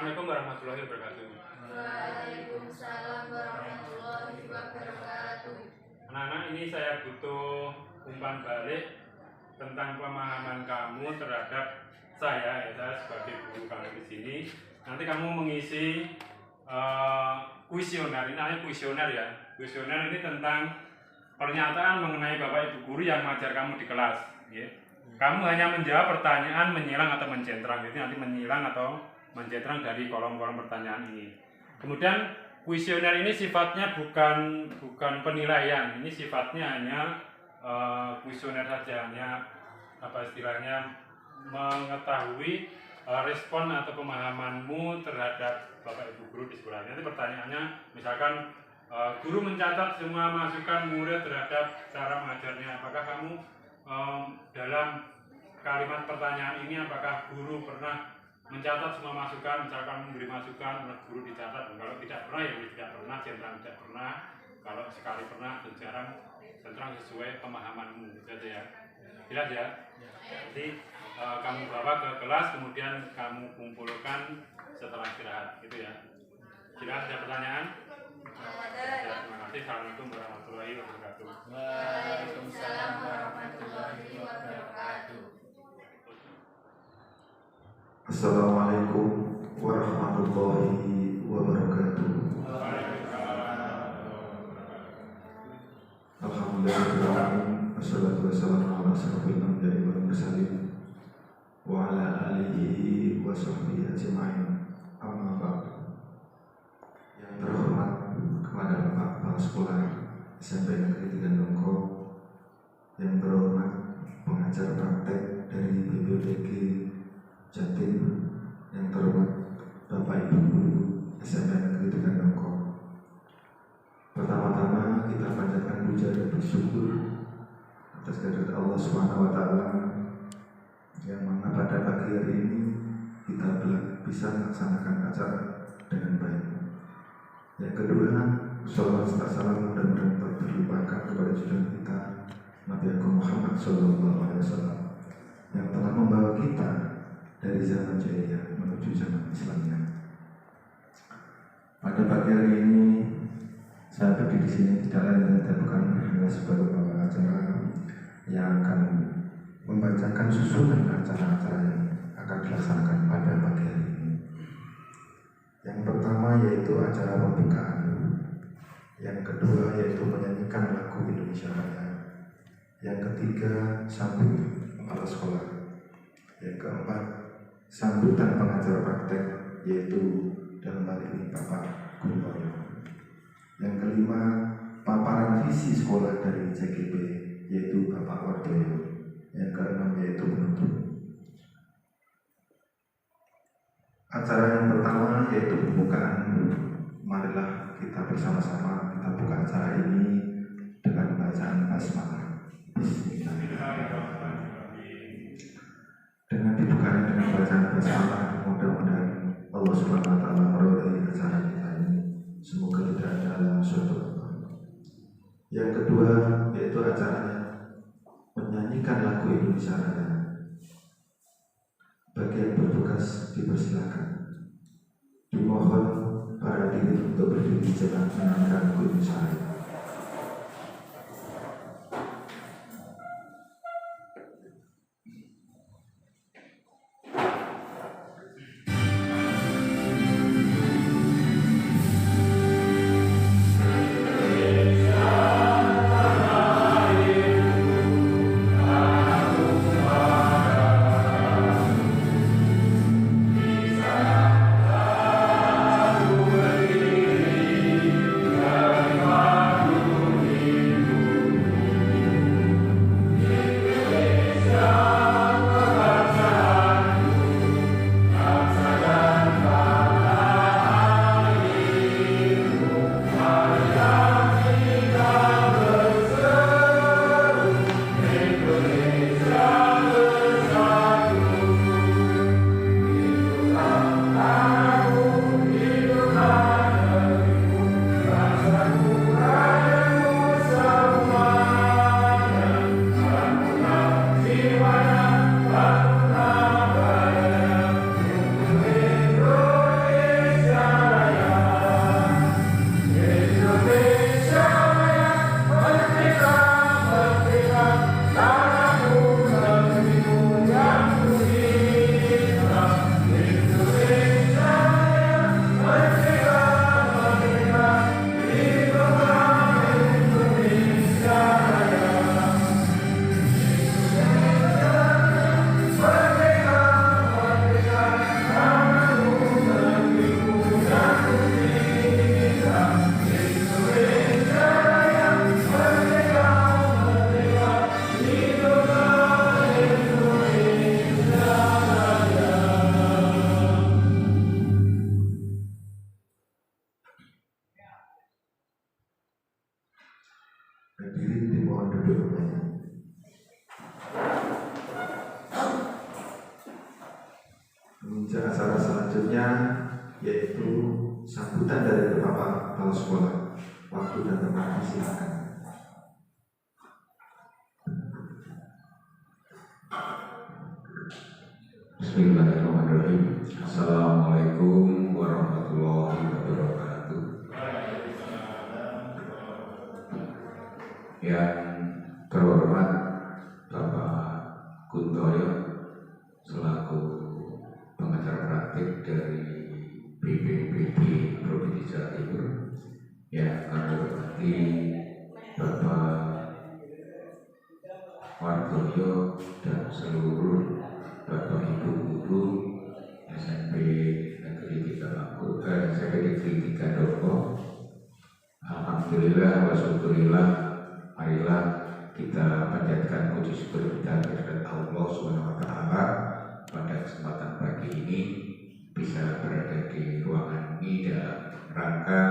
Assalamualaikum warahmatullahi wabarakatuh. Waalaikumsalam warahmatullahi wabarakatuh. Anak-anak, ini saya butuh umpan balik tentang pemahaman kamu terhadap saya sebagai guru kamu di sini. Nanti kamu mengisi kuesioner. Ini namanya kuesioner ya. Kuesioner ini tentang pernyataan mengenai Bapak Ibu guru yang mengajar kamu di kelas. Ya. Kamu hanya menjawab pertanyaan menyilang atau mencentrang. Jadi nanti menyilang atau mencentrang dari kolom-kolom pertanyaan ini. Kemudian kuesioner ini sifatnya bukan penilaian. Ini sifatnya hanya kuesioner saja, hanya istilahnya mengetahui respon atau pemahamanmu terhadap Bapak Ibu guru di sekolah. Nanti pertanyaannya misalkan guru mencatat semua masukan murid terhadap cara mengajarnya. Apakah kamu dalam kalimat pertanyaan ini apakah guru pernah mencatat semua masukan, misalkan memberi masukan, guru dicatat. Kalau tidak pernah ya tidak pernah, centrang tidak pernah. Kalau sekali pernah, centrang sesuai pemahamanmu, gitu aja ya. Jelas ya? Jadi kamu bawa ke kelas, kemudian kamu kumpulkan setelah istirahat, gitu ya. Jelas ada pertanyaan? Ya, terima kasih. Assalamualaikum warahmatullahi wabarakatuh. Waalaikumsalam warahmatullahi wabarakatuh. Assalamualaikum warahmatullahi wabarakatuh. Alhamdulillah, wassalatu wassalamu ala asyrofil anbiya'i wal mursalin wa ala alihi wa sahbihi ajma'in. Amma ba'd. Yang terhormat kepada Bapak Kepala Sekolah SMP Negeri 3 Nongko, yang terhormat pengajar praktek dari BPDG Jatim, yang terhormat Bapak Ibu guru SMP Negeri 3 Nongko. Pertama-tama kita panjatkan puja dan bersyukur atas kehadirat Allah SWT yang mana pada pagi hari ini kita bisa melaksanakan acara dengan baik. Yang kedua, salawat serta salam mudah-mudahan tak terlupakan kepada junjungan kita Nabi Agung Muhammad SAW yang telah membawa kita dari zaman jahiliyah menuju zaman Islamnya. Pada pagi hari ini saya berdiri di sini tidak lain dan bukan hanya sebagai pembawa acara yang akan membacakan susunan acara-acara yang akan dilaksanakan pada pagi hari ini. Yang pertama yaitu acara pembukaan, yang kedua yaitu menyanyikan lagu Indonesia Raya, yang ketiga sambut kepala sekolah, yang keempat sambutan pengajar praktek yaitu dalam hal ini Bapak Guru Waryo, yang kelima paparan visi sekolah dari CGP yaitu Bapak Wardoyo, yang keenam yaitu penutup. Acara yang pertama yaitu pembukaan. Marilah kita bersama-sama kita buka acara ini dengan bacaan basmalah. Bismillahirrahmanirrahim. Dengan dibukanya dengan bacaan basmalah, mudah-mudahan Allah Subhanahu wa taala meridai acara kita ini. Semoga tidak ada dalam suatu apa. Yang kedua yaitu acaranya menyanyikan lagu Indonesia Raya. Bagi yang bertugas dipersilakan. Dimohon para diri untuk berdiri jenak menyanyikan lagu Indonesia Raya. Terima Menginjak acara selanjutnya yaitu sambutan dari Bapak Kepala Sekolah. Waktu dan tempat silakan. Bismillahirrahmanirrahim. Assalamualaikum warahmatullahi wabarakatuh. Yang terhormat Bapak Kuntoyo selaku pengajar praktik dari BPBD Provinsi Jawa Timur, yang kami hormati Bapak Wardoyo dan seluruh Bapak Ibu guru SMP Negeri 3 SMP Negeri 3 Doko. Alhamdulillah wa syukurillah, marilah kita panjatkan puji syukur kita kepada Allah Subhanahu wa taala pada kesempatan pagi ini bisa berada di ruangan ini dalam rangka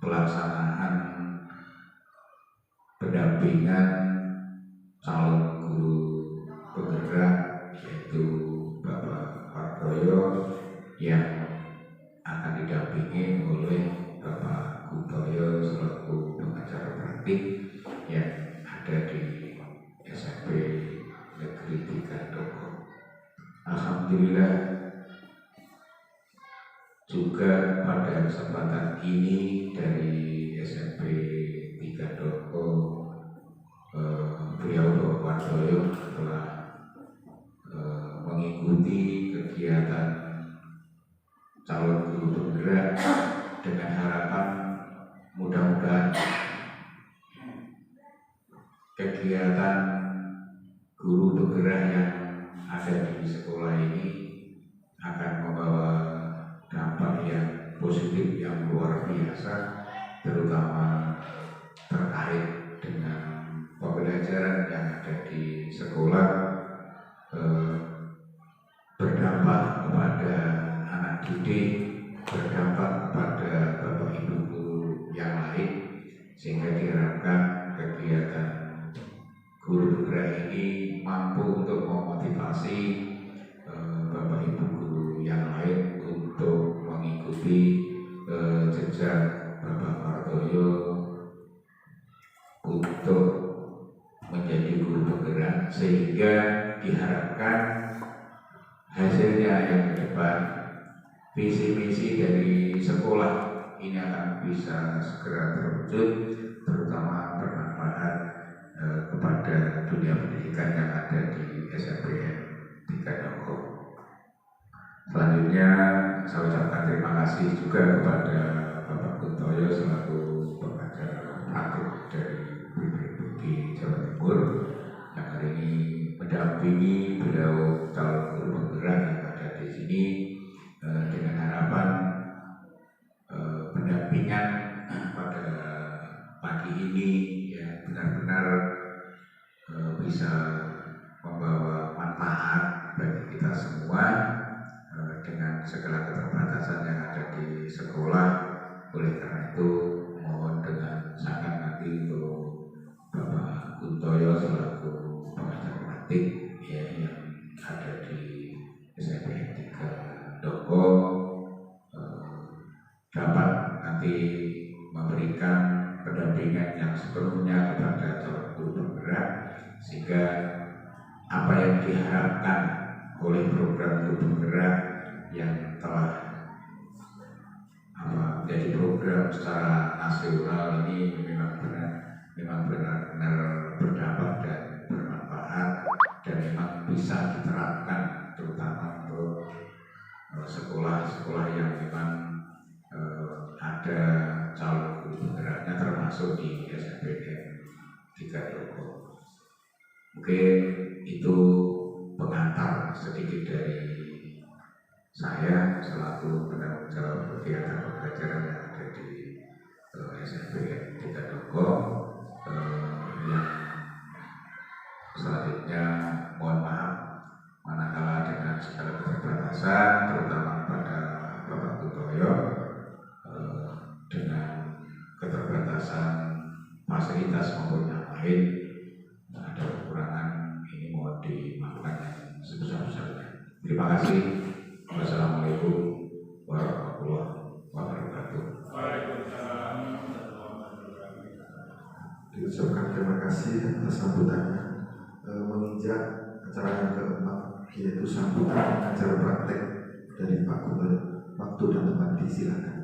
pelaksanaan pendampingan calon guru penggerak, yaitu Bapak Wardoyo yang akan didampingi oleh Bapak Kuntoyo selaku pengajar praktik yang ada di SMP Negeri 3 Doko. Alhamdulillah juga pada kesempatan ini dari SMP 3 Doko, beliau Bapak Wardoyo telah mengikuti kegiatan calon guru penggerak dengan harapan mudah-mudahan kegiatan guru penggerak yang ada di sekolah ini akan membawa dampak yang positif yang luar biasa, terutama terkait dengan pembelajaran yang ada di sekolah, berdampak kepada anak didik, berdampak kepada Bapak Ibu guru yang lain, sehingga diharapkan kegiatan guru penggerak ini mampu untuk memotivasi Bapak Ibu guru yang lain untuk mengikuti jejak Bapak Wardoyo untuk menjadi guru penggerak, sehingga diharapkan hasilnya yang ke depan visi misi dari sekolah ini akan bisa segera terwujud, terutama bermanfaat kepada dunia pendidikan yang ada di SMPN 3 Doko. Selanjutnya saya ucapkan terima kasih juga kepada Bapak Kuntoyo selaku pengajar praktik dari BPBD Jawa Timur yang hari ini mendampingi beliau calon guru penggerak yang ada di sini, dengan harapan pendampingan pada pagi ini ya benar-benar bisa membawa manfaat bagi kita semua, dengan segala keterbatasan yang ada di sekolah. Oleh karena itu mohon dengan sangat nanti untuk Bapak Kuntoyo selaku pengajar praktik ya, yang ada di SMP 3 Doko dapat nanti memberikan pendampingan yang sepenuhnya kepada calon guru penggerak, sehingga apa yang diharapkan oleh program guru penggerak yang telah menjadi program secara nasional ini memang benar-benar berdampak dan bermanfaat, dan memang bisa diterapkan terutama untuk sekolah-sekolah yang memang ada calon guru penggeraknya, termasuk di SMPN 3 Doko. Mungkin itu pengantar sedikit dari saya selaku penanggung jawab kegiatan pembelajaran yang ada di SMPN 3 Doko. Yang selanjutnya mohon maaf manakala dengan segala keterbatasan, terutama kepada Bapak Kuntoyo, dengan keterbatasan fasilitas maupun yang lain ada kekurangan, ini mohon dimaafkan yang sebesar-besarnya. Terima kasih. Wassalamualaikum warahmatullahi wabarakatuh. Waalaikumsalam. Diucapkan terima kasih atas sambutannya. Menginjak acara yang keempat, yaitu sambutan acara praktek dari Pak Gubernur. Waktu dan tempat disilakan.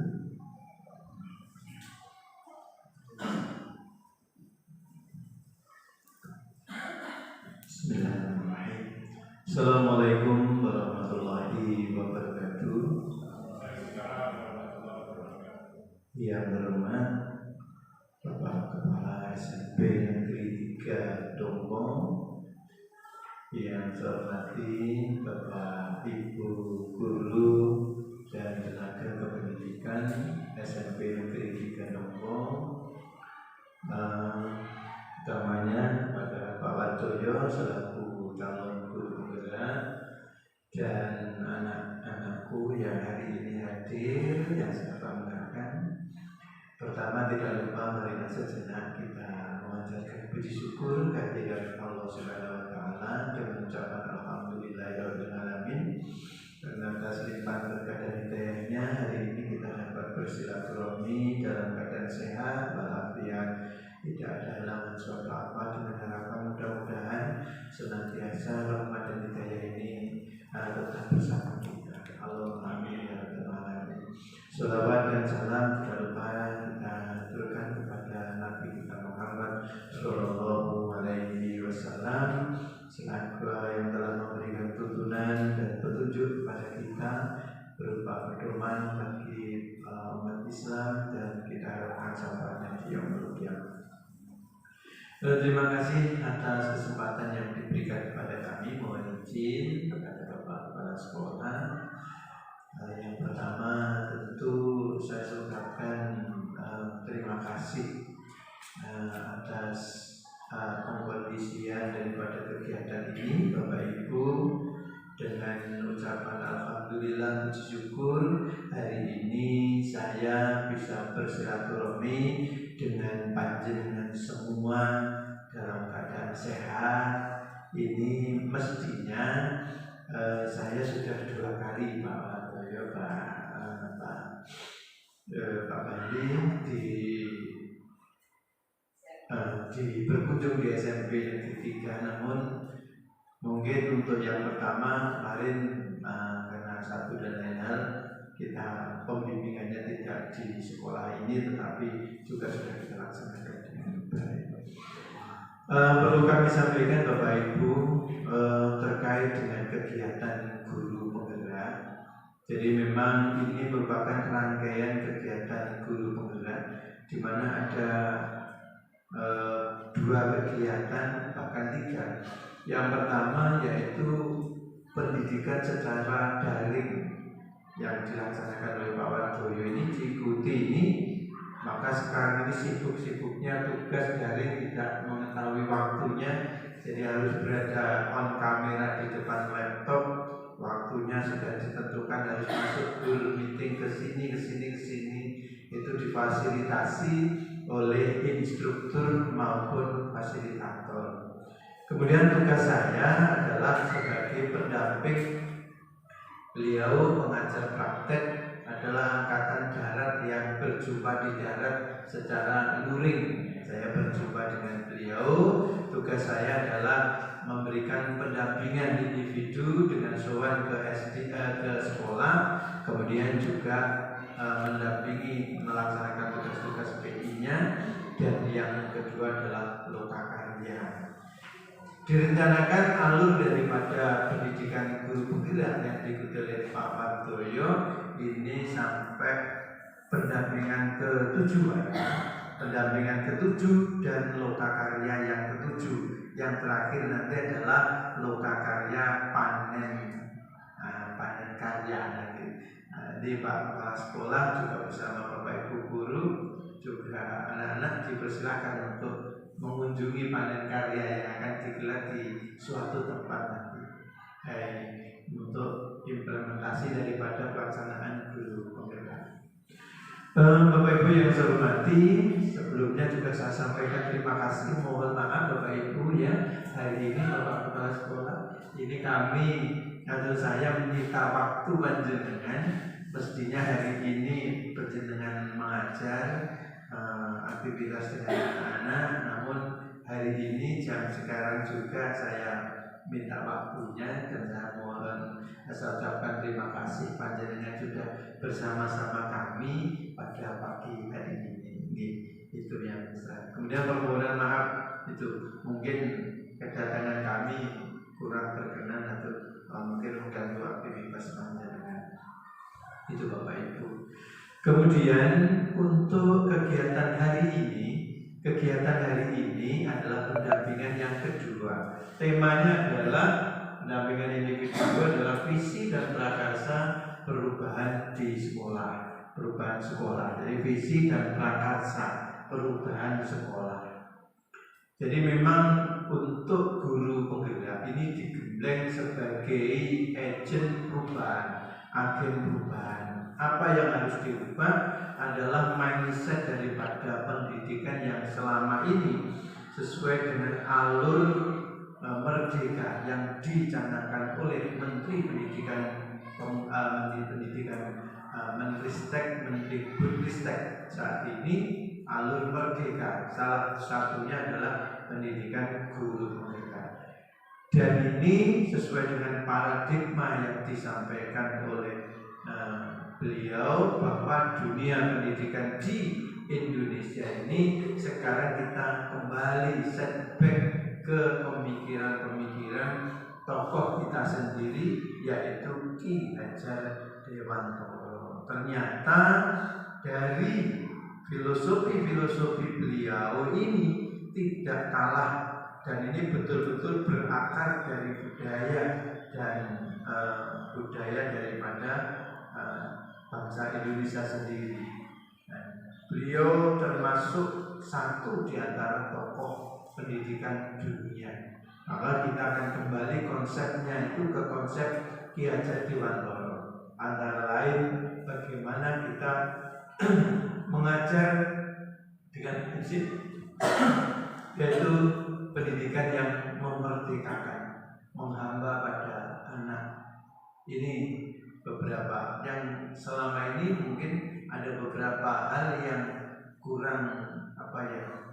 Bismillahirrahmanirrahim. Assalamualaikum warahmatullahi wabarakatuh. Yang berhormat Bapak Kepala SMP Negeri 3 Dongkong, yang saya hormati Bapak Ibu Guru dan tenaga kependidikan SMP Negeri 3 Dongkong, utamanya kepada Pak Wardoyo selaku calon guru penggerak dan anak-anakku yang hari ini hadir yang saya banggakan. Pertama, tidak lupa marilah sejenak kita memanjatkan puji syukur kehadirat Allah Subhanahu wa taala dengan ucapan alhamdulillahirabbil alamin. Karena atas limpahan berkah dan hidayahnya hari ini kita dapat bersilaturahmi dalam keadaan sehat walafiat, tidak ada halangan suatu apa, dengan harapan mudah-mudahan senantiasa rahmat dan hidayah ini tetap bersama kita. Allahumma amin ya rabbal alamin. Sholawat dan salam tidak lupa kita aturkan kepada Nabi kita Muhammad Sallallahu Alaihi Wasallam selaku yang telah memberikan tuntunan dan petunjuk kepada kita berupa pedoman bagi umat Islam dan kita harapkan sampainya di yaumul qiyamah. Terima kasih atas kesempatan yang diberikan kepada kami. Mohon izin kepada Bapak Kepala Sekolah. Yang pertama tentu saya ucapkan terima kasih atas pengkondisian daripada kegiatan ini Bapak Ibu, dengan ucapan alhamdulillah puji syukur hari ini saya bisa bersilaturahmi dengan panjenengan semua dalam keadaan sehat. Ini mestinya saya sudah 2 kali Pak Wardoyo, Pak Bandi di berkunjung di SMP Negeri 3, namun mungkin untuk yang pertama kemarin karena satu dan lain hal kita pembimbingannya tidak di sekolah ini, tetapi juga sudah kita laksanakan dengan baik. Perlu kami sampaikan Bapak Ibu terkait dengan kegiatan guru penggerak. Jadi memang ini merupakan rangkaian kegiatan guru penggerak di mana ada 2 kegiatan, bahkan 3. Yang pertama yaitu pendidikan secara daring yang dilaksanakan oleh Pak Wardoyo ini diikuti ini. Maka sekarang ini sibuk-sibuknya tugas daring, tidak mengetahui waktunya, jadi harus berada on kamera di depan laptop. Waktunya sudah ditentukan, harus masuk dulu meeting ke sini. Itu difasilitasi oleh instruktur maupun fasilitator. Kemudian tugas saya adalah sebagai pendamping beliau. Pengajar praktek adalah angkatan darat yang berjumpa di darat secara luring. Saya berjumpa dengan beliau. Tugas saya adalah memberikan pendampingan individu dengan sowan ke sekolah, kemudian juga mendampingi melaksanakan tugas-tugas PI-nya, dan yang kedua adalah lokakarya. Direncanakan alur daripada pendidikan guru penggerak yang diikuti oleh Pak Wardoyo ini sampai pendampingan ke-7, pendampingan ke-7 dan lokakarya yang ke-7. Yang terakhir nanti adalah lokakarya panen karya nanti. Di Pak Kepala Sekolah juga bersama Bapak Ibu Guru juga anak-anak dipersilakan untuk mengunjungi panen karya yang akan digelar di suatu tempat nanti untuk implementasi daripada pelaksanaan guru penggerak. Bapak Ibu yang saya hormati, sebelumnya juga saya sampaikan terima kasih, mohon maaf Bapak Ibu ya, hari ini Bapak Kepala Sekolah ini kami atau saya menyita waktu panjenengan, mestinya hari ini panjenengan mengajar aktivitas dengan anak-anak, namun hari ini jam sekarang juga saya minta waktunya, dan saya mohon saya ucapkan terima kasih panjenengan sudah bersama-sama kami pada pagi hari ini. Itu yang besar. Kemudian permohonan maaf itu mungkin kedatangan kami kurang berkenan atau mungkin mengganggu aktivitas panjenengan. Itu Bapak Ibu. Kemudian untuk kegiatan hari ini adalah pendampingan yang kedua. Temanya adalah pendampingan ini kedua adalah visi dan prakarsa perubahan di sekolah, perubahan sekolah. Jadi visi dan prakarsa perubahan sekolah. Jadi memang untuk guru penggerak ini digembleng sebagai agen perubahan, agen perubahan. Apa yang harus diubah adalah mindset daripada pendidikan yang selama ini sesuai dengan alur merdeka yang dicanangkan oleh Menteri Pendidikan, Menteri Budristek saat ini. Alur merdeka salah satunya adalah pendidikan guru penggerak. Dan ini sesuai dengan paradigma yang disampaikan oleh beliau bahwa dunia pendidikan di Indonesia ini sekarang kita kembali setback ke pemikiran-pemikiran tokoh kita sendiri, yaitu Ki Hajar Dewantoro. Ternyata dari filosofi beliau ini tidak kalah, dan ini betul-betul berakar dari budaya dan budaya daripada bangsa Indonesia sendiri. Beliau termasuk satu di antara tokoh pendidikan dunia. Maka kita akan kembali konsepnya itu ke konsep Ki Hajar Dewantoro. Antara lain bagaimana kita mengajar dengan prinsip yaitu pendidikan yang memerdekakan, menghamba pada anak. Ini beberapa yang selama ini mungkin ada beberapa hal yang kurang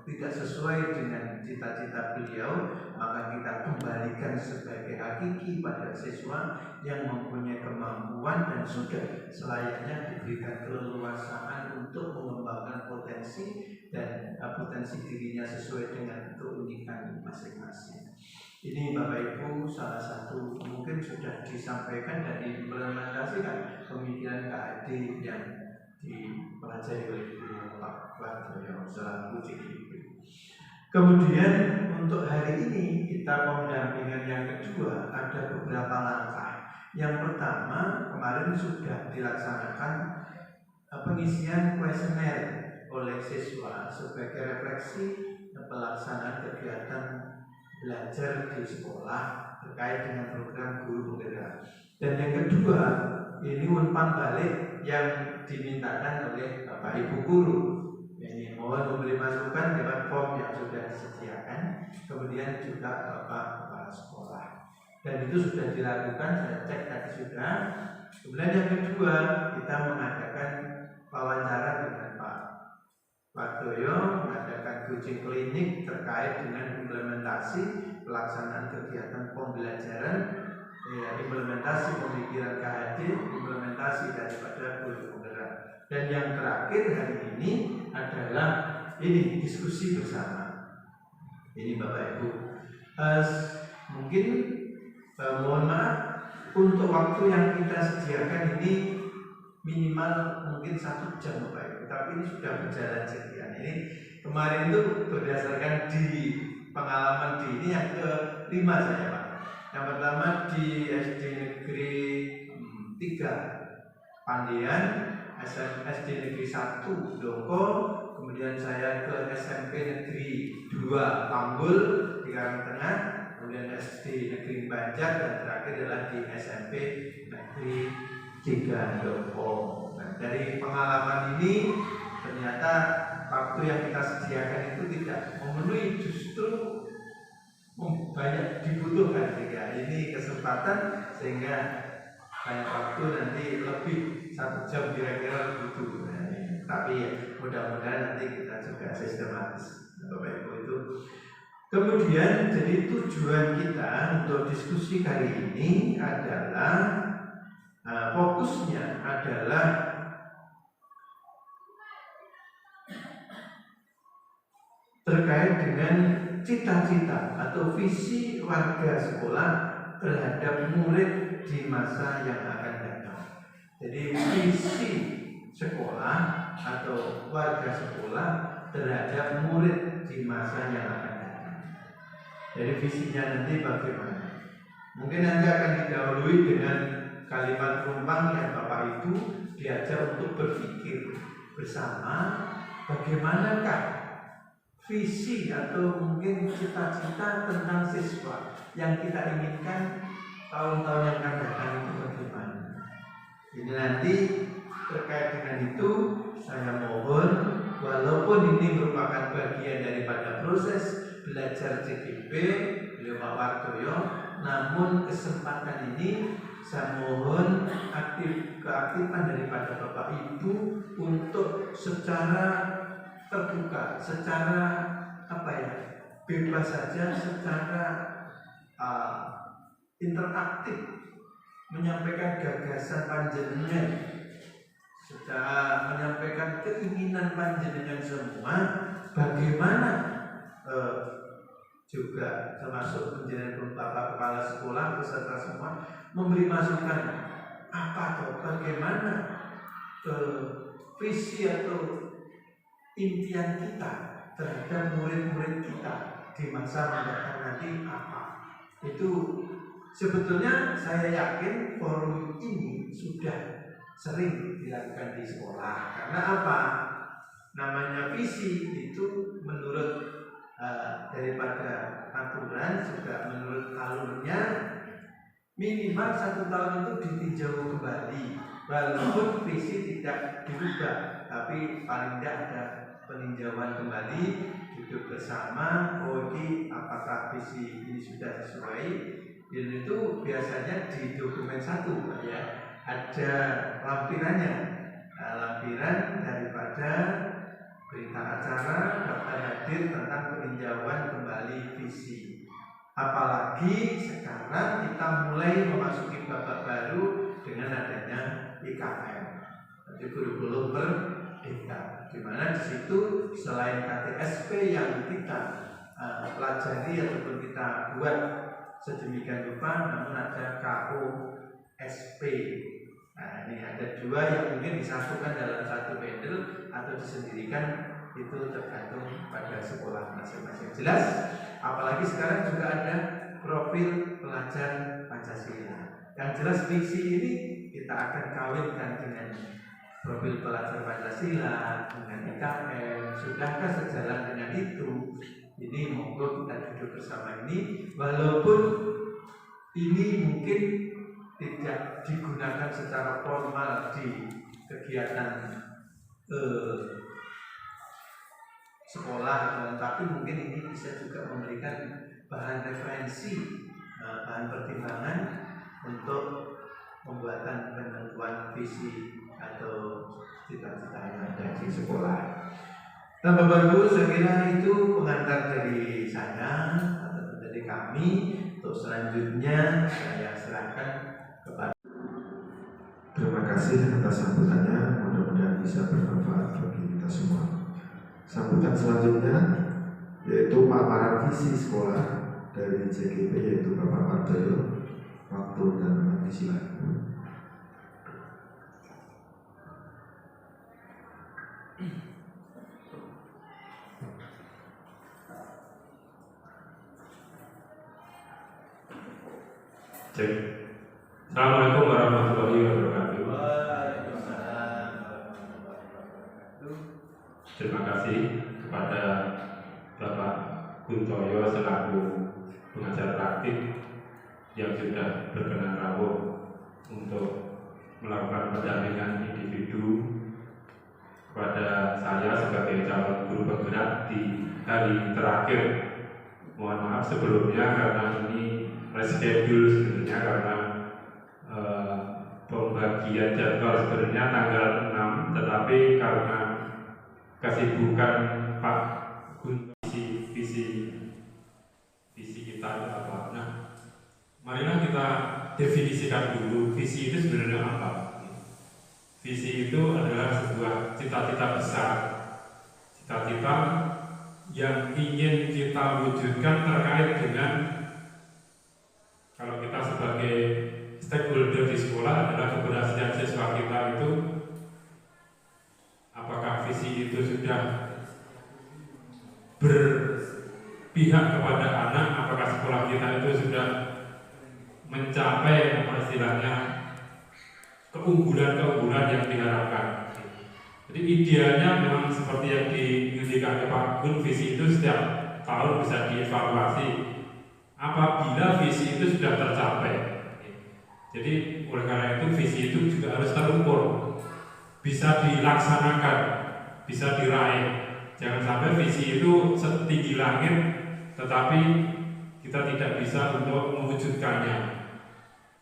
tidak sesuai dengan cita-cita beliau, maka kita kembalikan sebagai hakiki pada siswa yang mempunyai kemampuan dan sudah selayaknya diberikan keleluasaan untuk mengembangkan potensi dan potensi dirinya sesuai dengan keunikan masing-masing. Ini Bapak Ibu salah satu mungkin sudah disampaikan dan diimplementasikan pemikiran KAD yang dipelajari oleh Pak Wardoyo selaku CGP. Kemudian untuk hari ini kita pendampingan yang kedua ada beberapa langkah. Yang pertama kemarin sudah dilaksanakan pengisian kuesioner oleh siswa sebagai refleksi pelaksanaan kegiatan belajar di sekolah terkait dengan program guru penggerak. Dan yang kedua ini umpan balik yang dimintakan oleh Bapak Ibu guru. Ini mohon memberi masukan lewat form yang sudah disediakan, kemudian juga Bapak kepala sekolah. Dan itu sudah dilakukan, saya cek tadi sudah. Kemudian yang kedua kita mengadakan wawancara dengan Pak Wardoyo, mengadakan coaching klinik terkait dengan implementasi pelaksanaan kegiatan pembelajaran, implementasi pemikiran KHD, implementasi daripada guru penggerak. Dan yang terakhir hari ini adalah ini diskusi bersama. Ini Bapak Ibu, mungkin mohon maaf untuk waktu yang kita sediakan ini minimal mungkin 1 jam Bapak Ibu, tapi ini sudah berjalan sekian. Ini kemarin itu berdasarkan di pengalaman di ini yang ke-5 saya Pak. Yang pertama di SD Negeri 3 Pandian, SD Negeri 1 Doko, kemudian saya ke SMP Negeri 2 Panggul di Karangtengah, kemudian SD Negeri Banjar, dan terakhir adalah di SMP Negeri 3 Doko. Nah, dari pengalaman ini ternyata waktu yang kita sediakan itu tidak memenuhi, justru banyak dibutuhkan sehingga ini kesempatan sehingga banyak waktu nanti lebih 1 jam kira-kira butuh. Nah, tapi ya, mudah-mudahan nanti kita juga sistematis, Bapak Ibu itu. Kemudian jadi tujuan kita untuk diskusi kali ini adalah fokusnya adalah terkait dengan cita-cita atau visi warga sekolah terhadap murid di masa yang akan datang. Jadi visi sekolah atau warga sekolah terhadap murid di masa yang akan datang. Jadi visinya nanti bagaimana? Mungkin nanti akan didahului dengan kalimat penumpang yang Bapak Ibu diajak untuk berpikir bersama bagaimanakah visi atau mungkin cita-cita tentang siswa yang kita inginkan tahun-tahun yang akan datang itu bagaimana. Ini nanti terkait dengan itu saya mohon, walaupun ini merupakan bagian daripada proses belajar CGP beliau Pak Wardoyo, namun kesempatan ini saya mohon keaktifan daripada Bapak Ibu untuk secara terbuka, secara bebas saja, secara interaktif menyampaikan gagasan panjenengan, secara menyampaikan keinginan panjenengan semua, bagaimana juga termasuk panjenengan Bapak Kepala Sekolah beserta semua memberi masukan apa atau bagaimana visi atau impian kita terhadap murid-murid kita di masa mendatang nanti apa. Itu sebetulnya saya yakin forum ini sudah sering dilakukan di sekolah. Karena apa? Namanya visi itu menurut daripada aturan juga menurut alurnya minimal 1 tahun itu ditinjau kembali, walaupun visi tidak dirubah, tapi paling tidak ada peninjauan kembali, duduk bersama, ini apakah visi ini sudah sesuai. Dan itu biasanya di dokumen 1 ya, ada lampirannya, lampiran daripada berita acara daftar hadir tentang peninjauan kembali visi. Apalagi sekarang kita mulai memasuki babak baru dengan adanya IKM, jadi kurikulum merdeka, di mana di situ selain KTSP yang kita pelajari ataupun kita buat sedemikian rupa, namun ada KOSP. Nah, ini ada 2 yang mungkin disatukan dalam 1 bundle atau disendirikan, itu tergantung pada sekolah masing-masing. Jelas, apalagi sekarang juga ada profil pelajar Pancasila. Yang jelas visi ini kita akan kawinkan dengan profil pelajar Pancasila, dengan IKM. Sudahkah sejalan dengan itu? Ini monggo kita duduk bersama ini, walaupun ini mungkin tidak digunakan secara formal di kegiatan sekolah, tapi mungkin ini bisa juga memberikan bahan referensi, bahan pertimbangan untuk pembuatan penentuan visi atau cita-cita yang ada di sekolah. Nah, Bapak Ibu, saya kira itu pengantar dari saya atau dari kami. Untuk selanjutnya saya serahkan kepada. Terima kasih atas sambutannya, mudah-mudahan bisa bermanfaat bagi kita semua. Sambutan selanjutnya yaitu paparan visi sekolah dari CGP, yaitu Bapak Wardoyo. Waktu dan tempat silakan. Cek. Assalamualaikum warahmatullahi wabarakatuh. Waalaikumsalam warahmatullahi wabarakatuh. Terima kasih kepada Bapak Kuntoyo selaku pengajar praktik yang sudah berkenan rawuh untuk melakukan pendampingan individu kepada saya sebagai calon guru penggerak di hari terakhir mohon maaf sebelumnya karena ini reschedule sebenarnya karena pembagian jadwal sebenarnya tanggal 6, tetapi karena kesibukan Pak Gun visi kita itu apa. Nah, marilah kita definisikan dulu visi itu sebenarnya apa. Visi itu adalah sebuah cita-cita besar, cita-cita yang ingin kita wujudkan terkait dengan, kalau kita sebagai stakeholder di sekolah adalah keberhasilan siswa kita itu, apakah visi itu sudah berpihak kepada anak, apakah sekolah kita itu sudah mencapai apa istilahnya keunggulan-keunggulan yang diharapkan. Jadi idealnya memang seperti yang diinginkan Pak Gun, visi itu setiap tahun bisa dievaluasi apabila visi itu sudah tercapai. Jadi oleh karena itu visi itu juga harus terukur, bisa dilaksanakan, bisa diraih. Jangan sampai visi itu setinggi langit tetapi kita tidak bisa untuk mewujudkannya.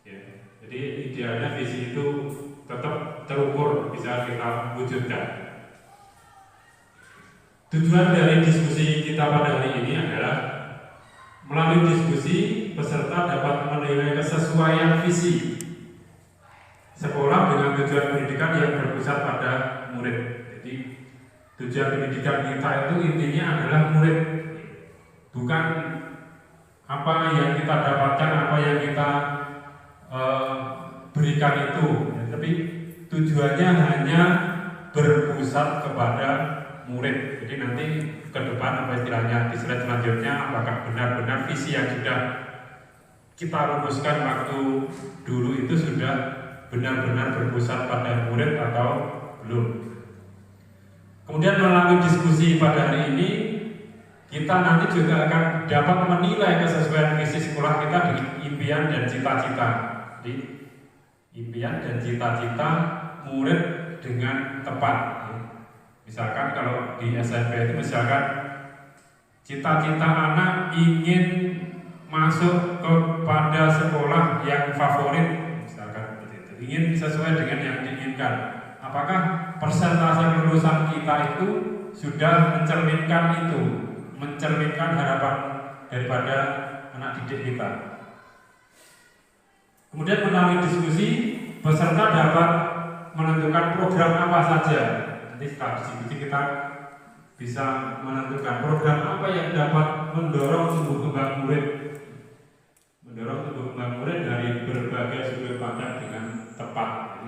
Ya. Jadi idealnya visi itu tetap terukur, bisa kita wujudkan. Tujuan dari diskusi kita pada hari ini adalah melalui diskusi peserta dapat menilai kesesuaian visi sekolah dengan tujuan pendidikan yang berpusat pada murid. Jadi tujuan pendidikan kita itu intinya adalah murid, bukan apa yang kita dapatkan, apa yang kita berikan itu, ya, tapi tujuannya hanya berpusat kepada murid. Jadi nanti ke depan apa istilahnya di slide selanjutnya, apakah benar-benar visi yang sudah kita rumuskan waktu dulu itu sudah benar-benar berpusat pada murid atau belum. Kemudian melalui diskusi pada hari ini kita nanti juga akan dapat menilai kesesuaian visi sekolah kita dengan impian dan cita-cita. Jadi impian dan cita-cita murid dengan tepat. Misalkan kalau di SMP itu misalkan cita-cita anak ingin masuk kepada sekolah yang favorit, misalkan seperti itu, ingin sesuai dengan yang diinginkan. Apakah persentase kelulusan kita itu sudah mencerminkan itu, mencerminkan harapan daripada anak didik kita? Kemudian melalui diskusi peserta dapat menentukan program apa saja. Nanti setelah diskusi kita bisa menentukan program apa yang dapat mendorong tumbuh kembang murid, dari berbagai sudut pandang dengan tepat.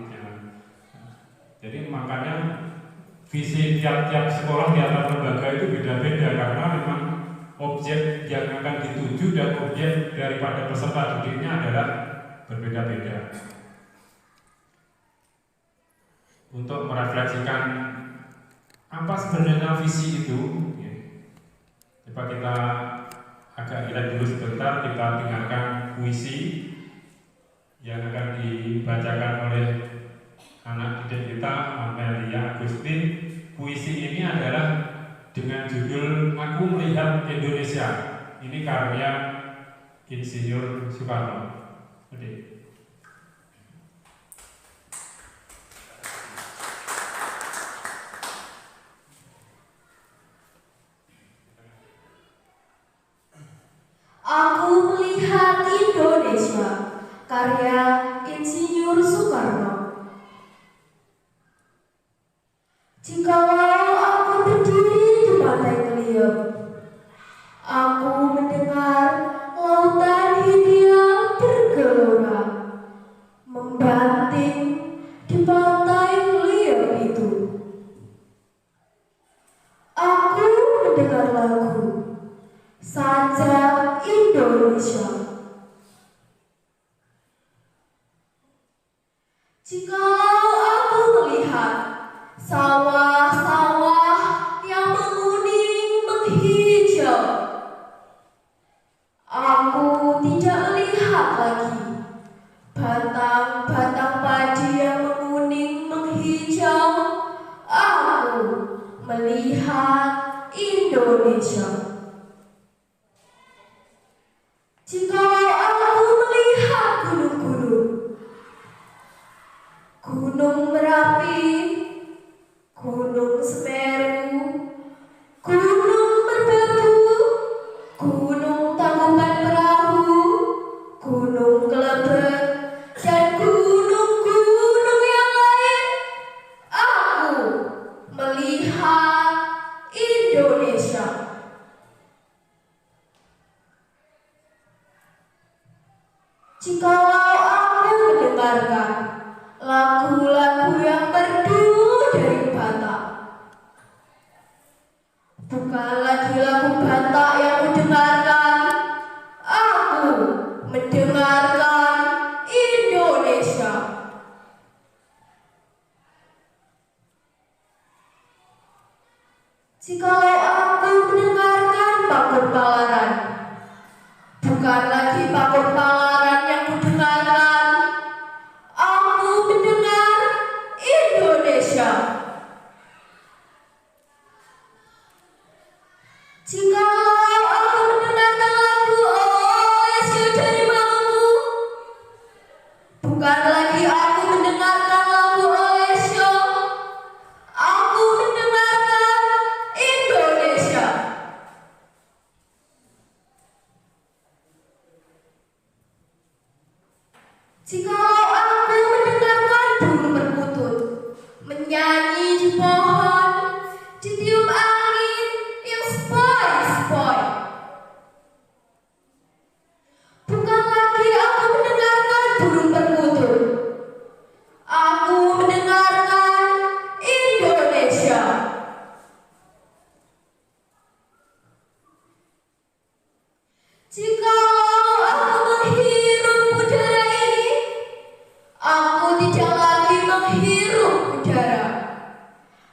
Jadi makanya visi tiap-tiap sekolah, tiap lembaga itu beda-beda karena memang objek yang akan dituju dan objek daripada peserta didiknya adalah berbeda-beda. Untuk merefleksikan apa sebenarnya visi itu, ya, coba kita agak relax dulu sebentar, kita dengarkan puisi yang akan dibacakan oleh anak didik kita, Amelia Agustin. Puisi ini adalah dengan judul Aku Melihat Indonesia. Ini karya Insinyur Soekarno. Aku melihat Indonesia, karya Insinyur Soekarno. Jikalau aku berdiri di pantai Ngeliep, aku mendengar lautan Hindia bergelora, membanting di pantai Ngeliep itu. Aku mendengar lagu Sajak Indonesia. Jikalau aku melihat sawah-sawah yang menguning menghijau, aku tidak lihat lagi batang-batang padi yang menguning menghijau. Aku melihat Indonesia. lagu-lagu yang merdu dari Batak. Bukan lagi lagu Batak yang kudengarkan, aku mendengarkan Indonesia. Jikalau aku mendengarkan Pakun Palaran, bukan lagi Pakun Palaran yang kudengarkan, aku mendengar Indonesia. Jikalau aku mendengarkan lagu Olesyo dari Maluku, bukan lagi aku mendengarkan lagu Olesyo, aku mendengarkan Indonesia. Jikalau aku mendengarkan burung perkutut menyanyi di pohon, ditiup angin yang sepoi-sepoi, bukan lagi aku mendengarkan burung perkutut, aku mendengarkan Indonesia. Jikalau aku menghirup udara ini, aku tidak lagi menghirup udara,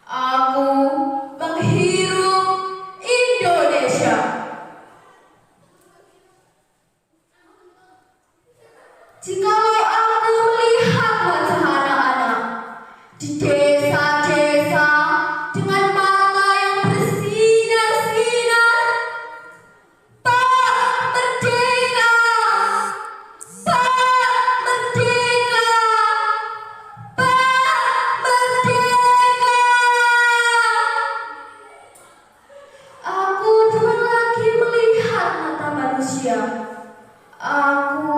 aku menghirup Indonesia. Jikalau aku melihat wajah anak-anak di desa-desa dengan mata yang bersinar-sinar, Pak Merdeka, Pak Merdeka, Pak Merdeka. Aku bukan lagi melihat mata manusia, aku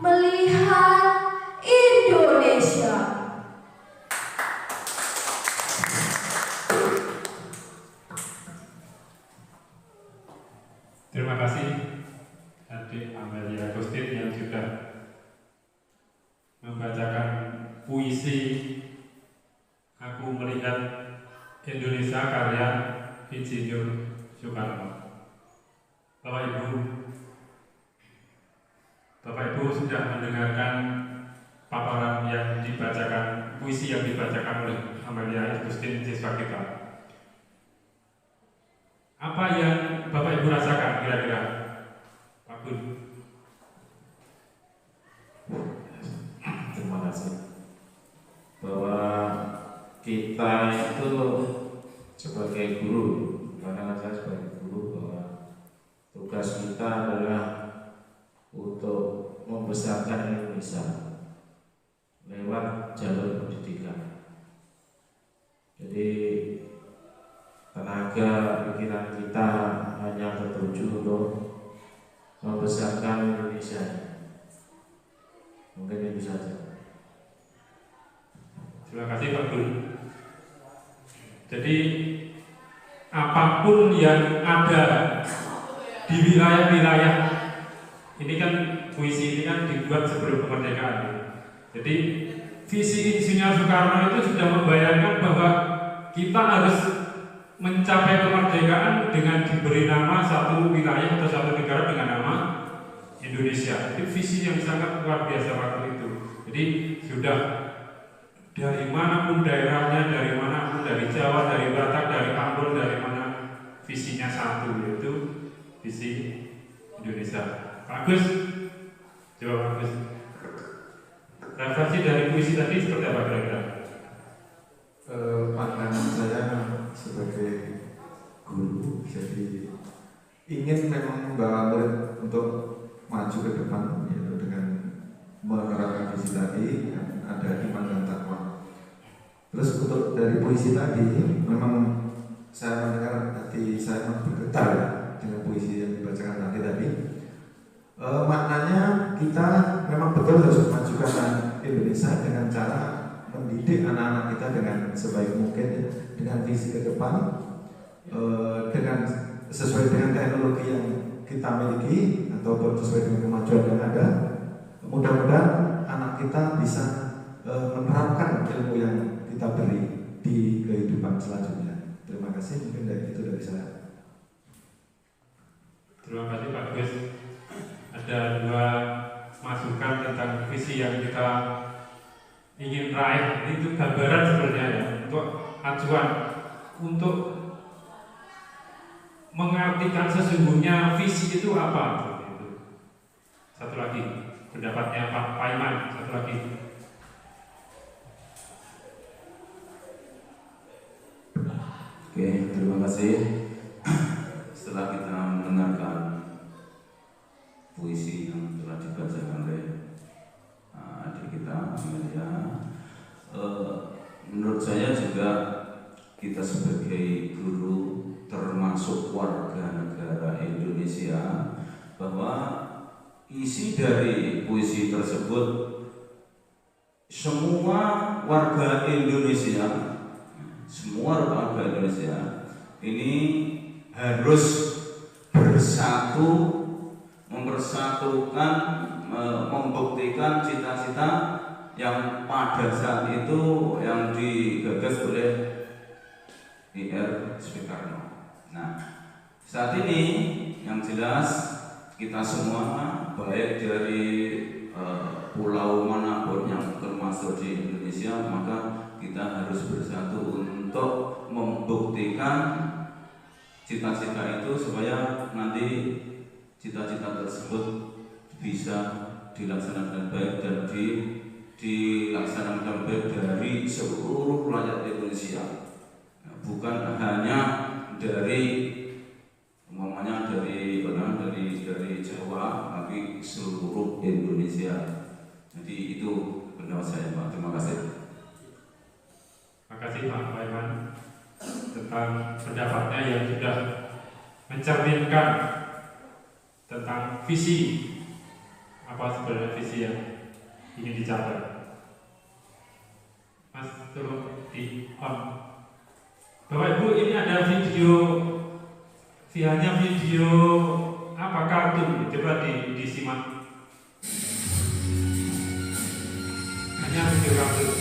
melihat Indonesia. Terima kasih Adik Amelia Agustin yang sudah membacakan puisi Aku Melihat Indonesia karya Insinyur Soekarno. Bapak Ibu sudah mendengarkan paparan yang dibacakan, puisi yang dibacakan oleh Amelia Agustin siswa kita. Apa yang Bapak Ibu rasakan kira-kira? Pak Gun. Terima kasih. Bahwa kita itu sebagai guru, karena saya sebagai guru, bahwa tugas kita adalah untuk membesarkan Indonesia lewat jalur pendidikan. Jadi tenaga pikiran kita hanya tertuju untuk membesarkan Indonesia. Mungkin itu saja. Terima kasih Pak Gun. Jadi apapun yang ada di wilayah-wilayah ini kan, puisi ini kan dibuat sebelum kemerdekaan. Jadi visi Insinyur Soekarno itu sudah membayangkan bahwa kita harus mencapai kemerdekaan dengan diberi nama satu wilayah atau satu negara dengan nama Indonesia. Itu visi yang sangat luar biasa waktu itu. Jadi sudah dari manapun daerahnya, dari manapun, dari Jawa, dari Batak, dari Ambon, dari mana, visinya satu, yaitu visi Indonesia. Pak Agus, coba Pak Agus, refleksi dari puisi tadi seperti apa kira-kira? Pandangan saya sebagai guru, jadi ingin memang membawa murid untuk maju ke depan, yaitu dengan menerapkan visi tadi yang ada iman dan takwa. Terus untuk dari puisi tadi, memang saya mendengar hati saya memang bergetar dengan puisi yang dibacakan tadi. Maknanya kita memang betul harus memajukan Indonesia dengan cara mendidik anak-anak kita dengan sebaik mungkin, dengan visi ke depan, dengan sesuai dengan teknologi yang kita miliki ataupun sesuai dengan kemajuan yang ada. Mudah-mudahan anak kita bisa menerapkan ilmu yang kita beri di kehidupan selanjutnya. Terima kasih, mungkin itu dari saya. Terima kasih Pak Gus. Ada dua masukan tentang visi yang kita ingin raih. Itu gambaran sebenarnya ya, untuk acuan untuk mengartikan sesungguhnya visi itu apa. Satu lagi pendapatnya Pak Paiman. Satu lagi. Oke, terima kasih. Setelah kita mendengarkan puisi yang telah dibacakan oleh adik kita Amelia, menurut saya juga kita sebagai guru termasuk warga negara Indonesia, bahwa isi dari puisi tersebut semua warga Indonesia ini harus bersatu, mempersatukan, membuktikan cita-cita yang pada saat itu yang digagas oleh Ir Soekarno. Nah, saat ini yang jelas kita semua, baik dari pulau manapun yang termasuk di Indonesia, maka kita harus bersatu untuk membuktikan cita-cita itu supaya nanti cita-cita tersebut bisa dilaksanakan baik dan dilaksanakan baik dari seluruh rakyat Indonesia, bukan hanya dari umpamanya dari Jawa, tapi seluruh Indonesia. Jadi itu pendapat saya, Pak. Terima kasih. Terima kasih Pak Paiman tentang pendapatnya yang sudah mencerminkan tentang visi, apa sebenarnya visi yang ingin dicapai. Mas, tolong di on. Bapak Ibu, ini ada video, hanya video apa kartun, coba disimak. Hanya video kartun.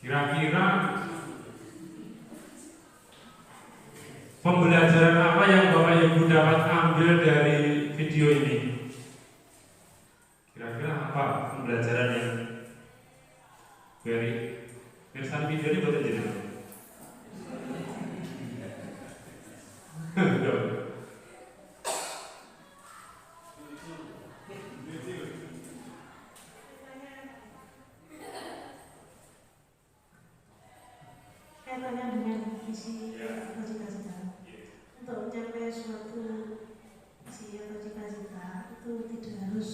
Kira-kira pembelajaran apa yang Bapak Ibu dapat ambil dari video ini? Kira-kira apa pembelajaran yang dari pesan video ini buat aja? Kaitannya dengan visi atau cita-cita. Untuk mencapai suatu visi atau cita-cita itu tidak harus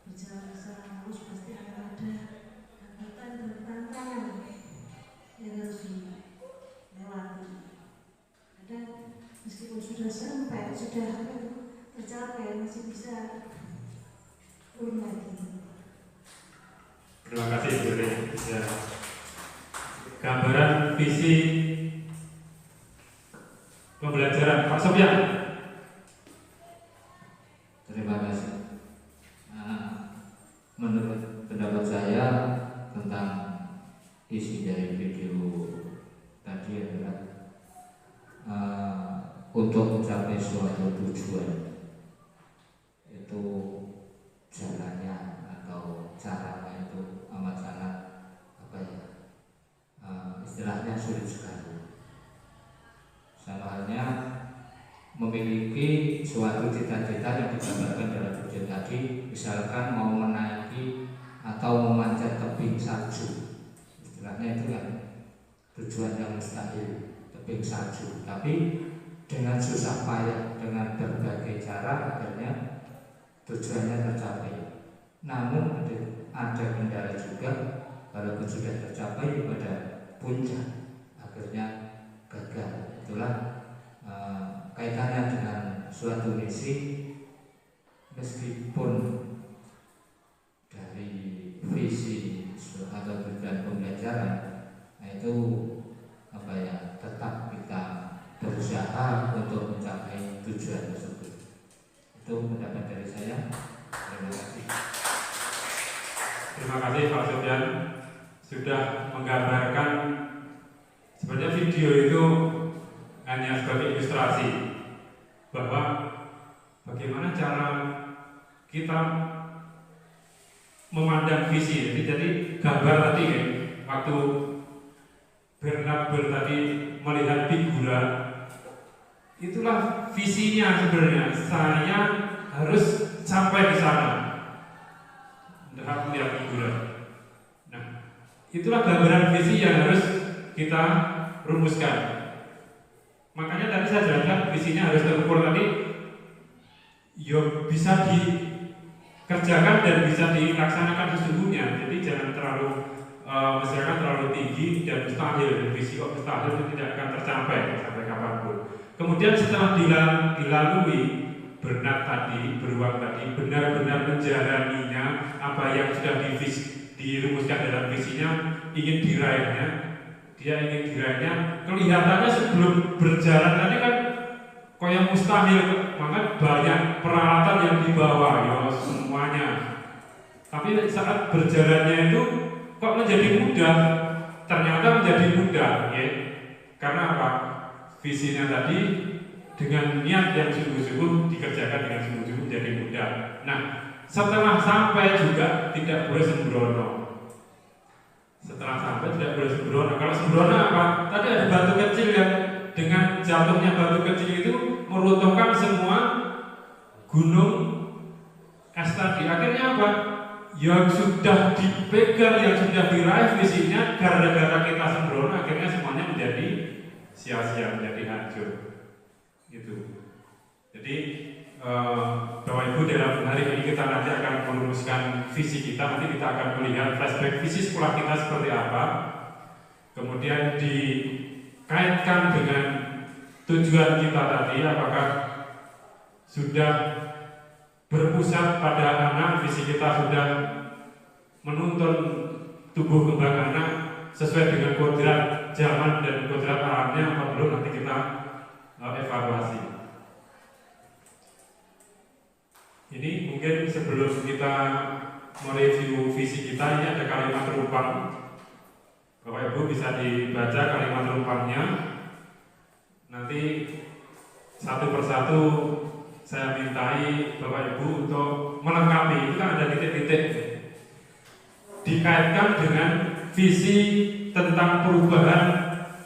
berjalan secara mulus, pasti akan ada hambatan dan tantangan yang harus dilewati. Kadang meskipun sudah sampai, sudah tercapai, masih bisa turun lagi. Terima kasih Bu Rin. Ya. Gambaran visi pembelajaran Pak Sofyan. Terima kasih. Menurut pendapat saya tentang isi dari video tadi adalah untuk mencapai suatu tujuan itu jalannya atau caranya itu amat sangat istilahnya sulit sekali. Sama halnya memiliki suatu cita-cita yang digambarkan dalam video tadi, misalkan mau menaiki atau memanjat tebing salju, istilahnya itu kan tujuan yang mustahil, tebing salju, tapi dengan susah payah, dengan berbagai cara akhirnya tujuannya tercapai. Namun ada kendala juga, walaupun sudah tercapai pada puncak akhirnya gagal. Itulah kaitannya dengan suatu misi, meskipun dari visi atau tujuan pembelajaran itu tetap kita berusaha untuk mencapai tujuan tersebut. Itu pendapat dari saya. Terima kasih. Terima kasih Pak Sofyan sudah menggambarkan. Sebenarnya video itu hanya sebagai ilustrasi bahwa bagaimana cara kita memandang visi. Jadi gambar tadi ya, waktu Bernard tadi melihat figura, itulah visinya sebenarnya. Saya harus sampai di sana. Hendak melihat figura. Nah, itulah gambaran visi yang harus kita rumuskan. Makanya tadi saya jelaskan visinya harus terukur tadi, bisa dikerjakan dan bisa dilaksanakan sesungguhnya. Jadi jangan terlalu misalkan terlalu tinggi dan mustahil. Visi kok mustahil itu tidak akan tercapai sampai kapanpun. Kemudian setelah dilalui Bernard tadi, beruang tadi, benar-benar menjalaninya apa yang sudah dirumuskan dalam visinya, ingin diraihnya. Dia ingin diraihnya, kelihatannya sebelum berjalan tadi kan kayak mustahil, maka banyak peralatan yang dibawa, ya semuanya. Tapi saat berjalannya itu kok menjadi mudah, ternyata menjadi mudah, ya. Karena apa? Visinya tadi dengan niat yang sungguh-sungguh dikerjakan dengan sungguh-sungguh menjadi mudah. Nah, setelah sampai juga tidak boleh sembrono. Setelah sampai tidak boleh sembrono. Kalau sembrono apa? Tadi ada batu kecil yang dengan jatuhnya batu kecil itu meruntuhkan semua gunung es tadi. Akhirnya apa? Yang sudah dipegang, yang sudah diraih visinya, gara-gara kita sembrono, akhirnya semuanya menjadi sia-sia, menjadi hancur. Gitu. Jadi Bapak Ibu, dalam hari ini kita nanti akan merumuskan visi kita. Nanti kita akan melihat flashback visi sekolah kita seperti apa, kemudian dikaitkan dengan tujuan kita tadi, apakah sudah berpusat pada anak, visi kita sudah menuntun tubuh kembang anak sesuai dengan kodrat zaman dan kodrat alamnya, apa belum, nanti kita evaluasi. Ini mungkin sebelum kita mereview visi kita, ini ada kalimat terupang. Bapak bisa dibaca kalimat rumpangnya. Nanti satu persatu saya mintai Bapak Ibu untuk melengkapi. Itu kan ada titik-titik dikaitkan dengan visi tentang perubahan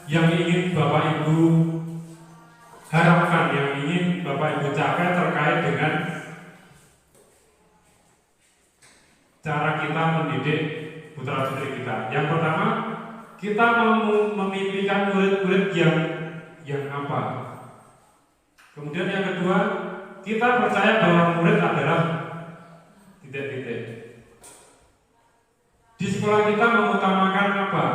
yang ingin Bapak Ibu harapkan, yang ingin Bapak Ibu capai terkait dengan cara kita mendidik putra-putri kita. Yang pertama, kita memimpikan murid-murid yang apa? Kemudian yang kedua, kita percaya bahwa murid adalah titik-titik. Di sekolah kita mengutamakan apa?